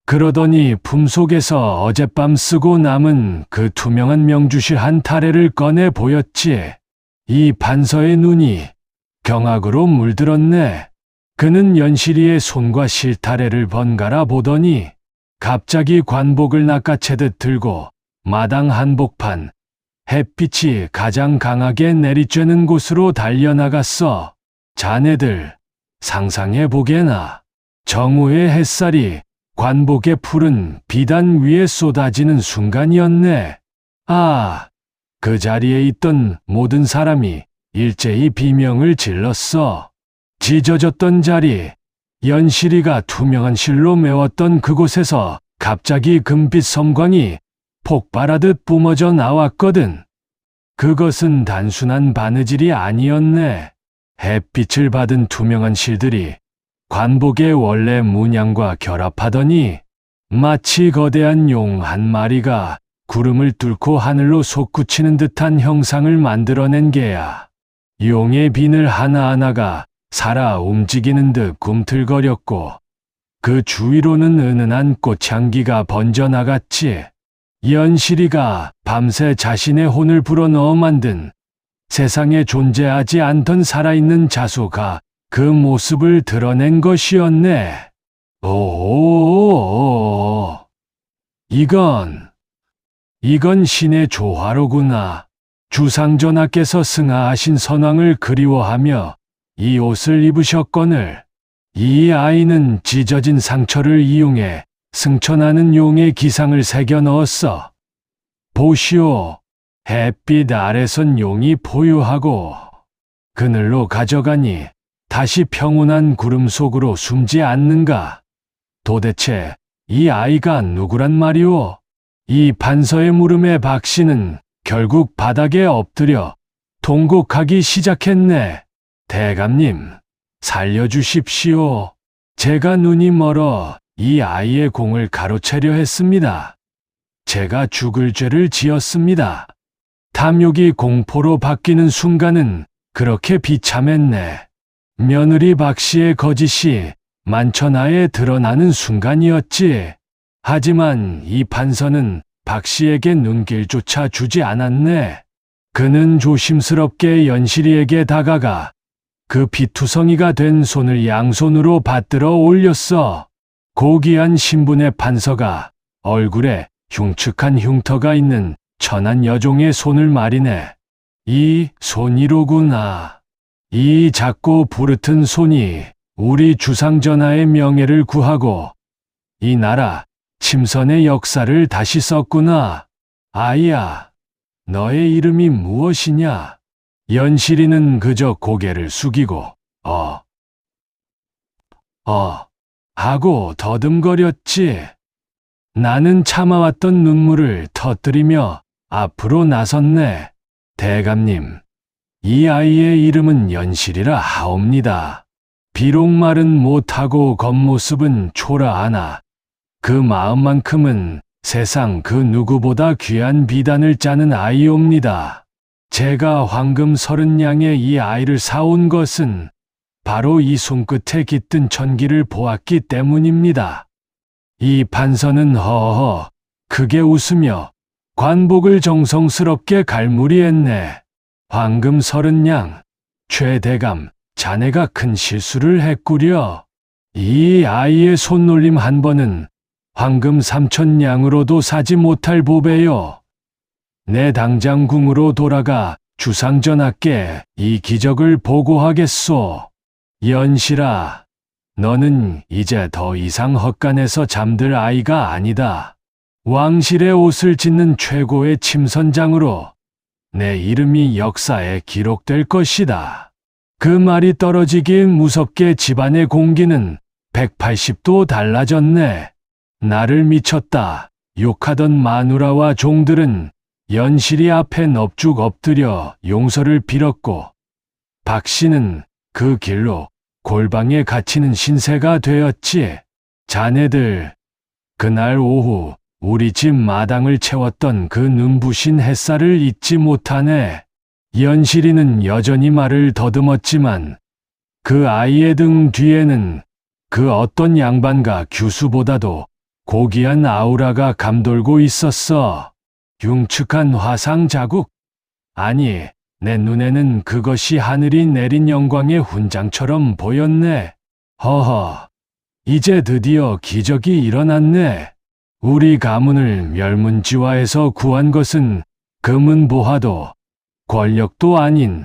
그러더니 품속에서 어젯밤 쓰고 남은 그 투명한 명주실 한 타래를 꺼내 보였지. 이 반서의 눈이 경악으로 물들었네. 그는 연실이의 손과 실타래를 번갈아 보더니 갑자기 관복을 낚아채듯 들고 마당 한복판, 햇빛이 가장 강하게 내리쬐는 곳으로 달려나갔어. 자네들, 상상해보게나. 정오의 햇살이 관복의 푸른 비단 위에 쏟아지는 순간이었네. 그 자리에 있던 모든 사람이 일제히 비명을 질렀어. 찢어졌던 자리, 연실이가 투명한 실로 메웠던 그곳에서 갑자기 금빛 섬광이 폭발하듯 뿜어져 나왔거든. 그것은 단순한 바느질이 아니었네. 햇빛을 받은 투명한 실들이 관복의 원래 문양과 결합하더니 마치 거대한 용 한 마리가 구름을 뚫고 하늘로 솟구치는 듯한 형상을 만들어낸 게야. 용의 비늘 하나하나가 살아 움직이는 듯 꿈틀거렸고 그 주위로는 은은한 꽃향기가 번져나갔지. 연실이가 밤새 자신의 혼을 불어넣어 만든 세상에 존재하지 않던 살아있는 자소가 그 모습을 드러낸 것이었네. 이건 신의 조화로구나. 주상전하께서 승하하신 선왕을 그리워하며 이 옷을 입으셨거늘. 이 아이는 찢어진 상처를 이용해 승천하는 용의 기상을 새겨 넣었어. 보시오. 햇빛 아래선 용이 포효하고 그늘로 가져가니 다시 평온한 구름 속으로 숨지 않는가. 도대체 이 아이가 누구란 말이오? 이 반서의 물음에 박 씨는 결국 바닥에 엎드려 통곡하기 시작했네. 대감님, 살려주십시오. 제가 눈이 멀어 이 아이의 공을 가로채려 했습니다. 제가 죽을 죄를 지었습니다. 탐욕이 공포로 바뀌는 순간은 그렇게 비참했네. 며느리 박 씨의 거짓이 만천하에 드러나는 순간이었지. 하지만 이 판서는 박 씨에게 눈길조차 주지 않았네. 그는 조심스럽게 연실이에게 다가가 그 피투성이가 된 손을 양손으로 받들어 올렸어. 고귀한 신분의 판서가 얼굴에 흉측한 흉터가 있는 천한 여종의 손을 말이네. 이 손이로구나. 이 작고 부르튼 손이 우리 주상전하의 명예를 구하고 이 나라 침선의 역사를 다시 썼구나. 아이야, 너의 이름이 무엇이냐? 연실이는 그저 고개를 숙이고 하고 더듬거렸지. 나는 참아왔던 눈물을 터뜨리며 앞으로 나섰네. 대감님, 이 아이의 이름은 연실이라 하옵니다. 비록 말은 못하고 겉모습은 초라하나 그 마음만큼은 세상 그 누구보다 귀한 비단을 짜는 아이옵니다. 제가 황금 30냥의 이 아이를 사온 것은 바로 이 손끝에 깃든 천기를 보았기 때문입니다. 이 판서는 허허 크게 웃으며 관복을 정성스럽게 갈무리했네. 황금 30냥, 최대감, 자네가 큰 실수를 했구려. 이 아이의 손놀림 한 번은 황금 3000냥으로도 사지 못할 보배요. 내 당장 궁으로 돌아가 주상전하께 이 기적을 보고하겠소. 연실아, 너는 이제 더 이상 헛간에서 잠들 아이가 아니다. 왕실의 옷을 짓는 최고의 침선장으로 내 이름이 역사에 기록될 것이다. 그 말이 떨어지기 무섭게 집안의 공기는 180도 달라졌네. 나를 미쳤다 욕하던 마누라와 종들은 연실이 앞에 넙죽 엎드려 용서를 빌었고 박씨는 그 길로 골방에 갇히는 신세가 되었지. 자네들, 그날 오후 우리 집 마당을 채웠던 그 눈부신 햇살을 잊지 못하네. 연실이는 여전히 말을 더듬었지만 그 아이의 등 뒤에는 그 어떤 양반가 규수보다도 고귀한 아우라가 감돌고 있었어. 흉측한 화상 자국? 아니, 내 눈에는 그것이 하늘이 내린 영광의 훈장처럼 보였네. 허허, 이제 드디어 기적이 일어났네. 우리 가문을 멸문지화에서 구한 것은 금은 보화도 권력도 아닌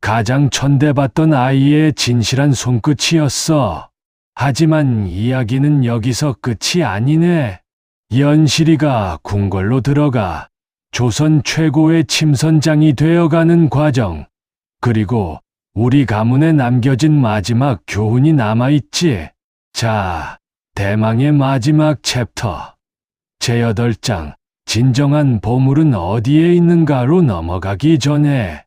가장 천대받던 아이의 진실한 손끝이었어. 하지만 이야기는 여기서 끝이 아니네. 연실이가 궁궐로 들어가 조선 최고의 침선장이 되어가는 과정, 그리고 우리 가문에 남겨진 마지막 교훈이 남아있지. 자, 대망의 마지막 챕터. 제8장, 진정한 보물은 어디에 있는가로 넘어가기 전에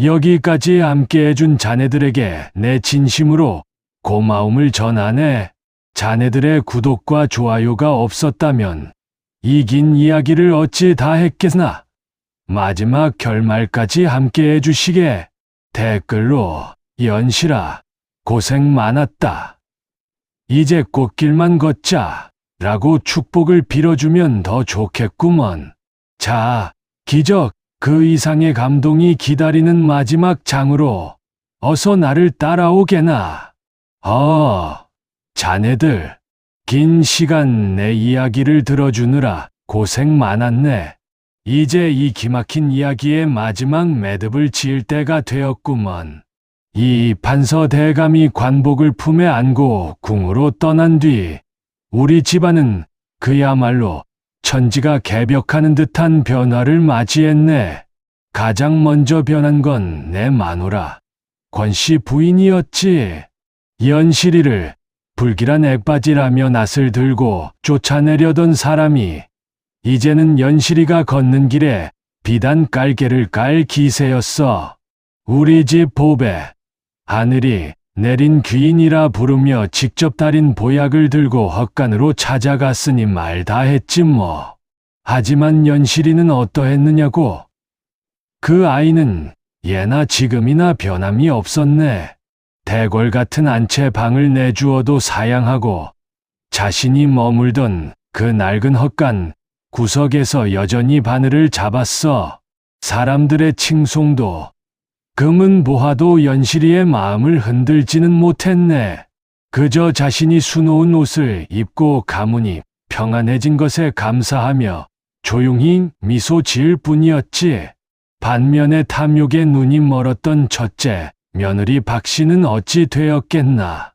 여기까지 함께해준 자네들에게 내 진심으로 고마움을 전하네. 자네들의 구독과 좋아요가 없었다면 이 긴 이야기를 어찌 다 했겠나. 마지막 결말까지 함께해 주시게. 댓글로 연실아, 고생 많았다. 이제 꽃길만 걷자 라고 축복을 빌어주면 더 좋겠구먼. 자, 기적, 그 이상의 감동이 기다리는 마지막 장으로 어서 나를 따라오게나. 자네들, 긴 시간 내 이야기를 들어주느라 고생 많았네. 이제 이 기막힌 이야기의 마지막 매듭을 지을 때가 되었구먼. 이 판서 대감이 관복을 품에 안고 궁으로 떠난 뒤 우리 집안은 그야말로 천지가 개벽하는 듯한 변화를 맞이했네. 가장 먼저 변한 건 내 마누라, 권씨 부인이었지. 연실이를 불길한 액바지라며 낯을 들고 쫓아내려던 사람이 이제는 연실이가 걷는 길에 비단 깔개를 깔 기세였어. 우리 집 보배, 하늘이 내린 귀인이라 부르며 직접 달인 보약을 들고 헛간으로 찾아갔으니 말 다 했지 뭐. 하지만 연실이는 어떠했느냐고. 그 아이는 예나 지금이나 변함이 없었네. 대궐 같은 안채 방을 내주어도 사양하고 자신이 머물던 그 낡은 헛간 구석에서 여전히 바늘을 잡았어. 사람들의 칭송도 금은 보화도 연실이의 마음을 흔들지는 못했네. 그저 자신이 수놓은 옷을 입고 가문이 평안해진 것에 감사하며 조용히 미소 지을 뿐이었지. 반면에 탐욕에 눈이 멀었던 첫째 며느리 박씨는 어찌 되었겠나.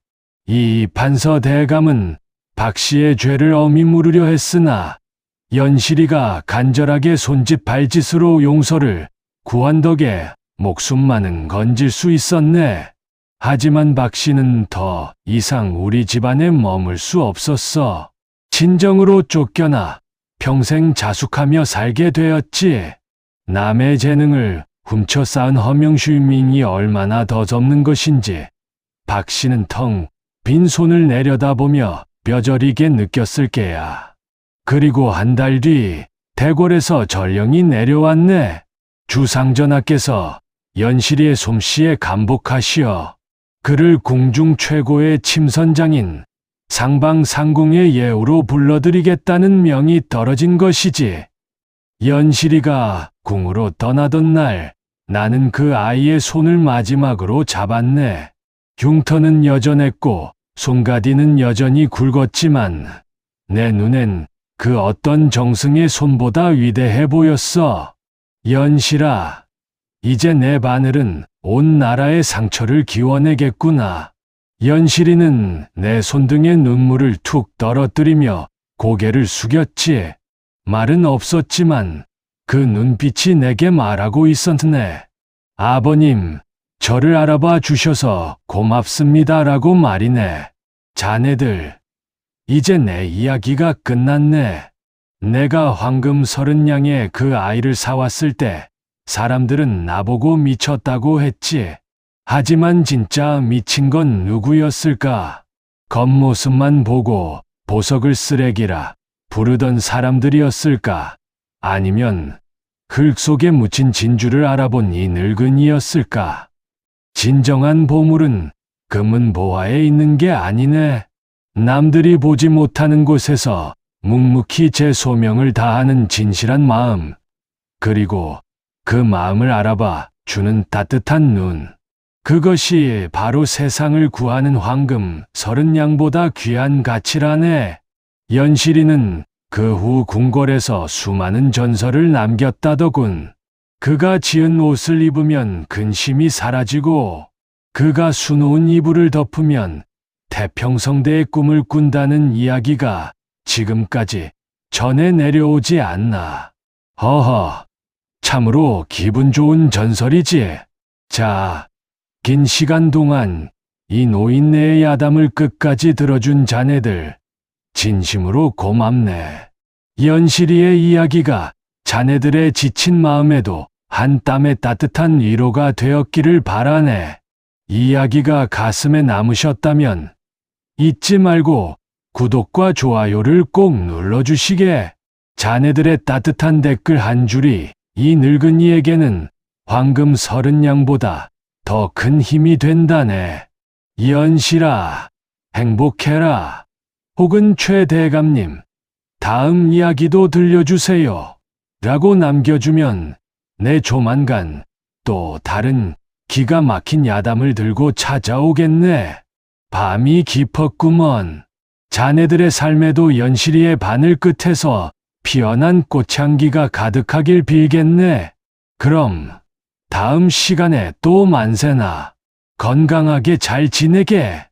이 판서 대감은 박씨의 죄를 엄히 물으려 했으나 연실이가 간절하게 손짓 발짓으로 용서를 구한 덕에 목숨만은 건질 수 있었네. 하지만 박씨는 더 이상 우리 집안에 머물 수 없었어. 친정으로 쫓겨나 평생 자숙하며 살게 되었지. 남의 재능을 훔쳐 쌓은 허명슈밍이 얼마나 더접는 것인지 박 씨는 텅 빈 손을 내려다보며 뼈저리게 느꼈을 게야. 그리고 한 달 뒤 대궐에서 전령이 내려왔네. 주상전하께서 연실이의 솜씨에 감복하시어 그를 궁중 최고의 침선장인 상방상궁의 예우로 불러들이겠다는 명이 떨어진 것이지. 연실이가 궁으로 떠나던 날 나는 그 아이의 손을 마지막으로 잡았네. 흉터는 여전했고 손가디는 여전히 굵었지만 내 눈엔 그 어떤 정승의 손보다 위대해 보였어. 연실아, 이제 내 바늘은 온 나라의 상처를 기워내겠구나. 연실이는 내 손등에 눈물을 툭 떨어뜨리며 고개를 숙였지. 말은 없었지만 그 눈빛이 내게 말하고 있었네. 아버님, 저를 알아봐 주셔서 고맙습니다라고 말이네. 자네들, 이제 내 이야기가 끝났네. 내가 황금 30냥에 그 아이를 사왔을 때 사람들은 나보고 미쳤다고 했지. 하지만 진짜 미친 건 누구였을까? 겉모습만 보고 보석을 쓰레기라 부르던 사람들이었을까? 아니면 흙 속에 묻힌 진주를 알아본 이 늙은이였을까? 진정한 보물은 금은 보화에 있는 게 아니네. 남들이 보지 못하는 곳에서 묵묵히 제 소명을 다하는 진실한 마음, 그리고 그 마음을 알아봐 주는 따뜻한 눈. 그것이 바로 세상을 구하는 황금 30냥보다 귀한 가치라네. 연실이는 그 후 궁궐에서 수많은 전설을 남겼다더군. 그가 지은 옷을 입으면 근심이 사라지고, 그가 수놓은 이불을 덮으면 태평성대의 꿈을 꾼다는 이야기가 지금까지 전해 내려오지 않나. 허허, 참으로 기분 좋은 전설이지. 자, 긴 시간 동안 이 노인네의 야담을 끝까지 들어준 자네들, 진심으로 고맙네. 연실이의 이야기가 자네들의 지친 마음에도 한 땀의 따뜻한 위로가 되었기를 바라네. 이야기가 가슴에 남으셨다면 잊지 말고 구독과 좋아요를 꼭 눌러주시게. 자네들의 따뜻한 댓글 한 줄이 이 늙은이에게는 황금 30냥보다 더 큰 힘이 된다네. 연실아, 행복해라. 혹은 최대감님, 다음 이야기도 들려주세요. 라고 남겨주면 내 조만간 또 다른 기가 막힌 야담을 들고 찾아오겠네. 밤이 깊었구먼. 자네들의 삶에도 연실이의 바늘 끝에서 피어난 꽃향기가 가득하길 빌겠네. 그럼 다음 시간에 또 만세나 건강하게 잘 지내게.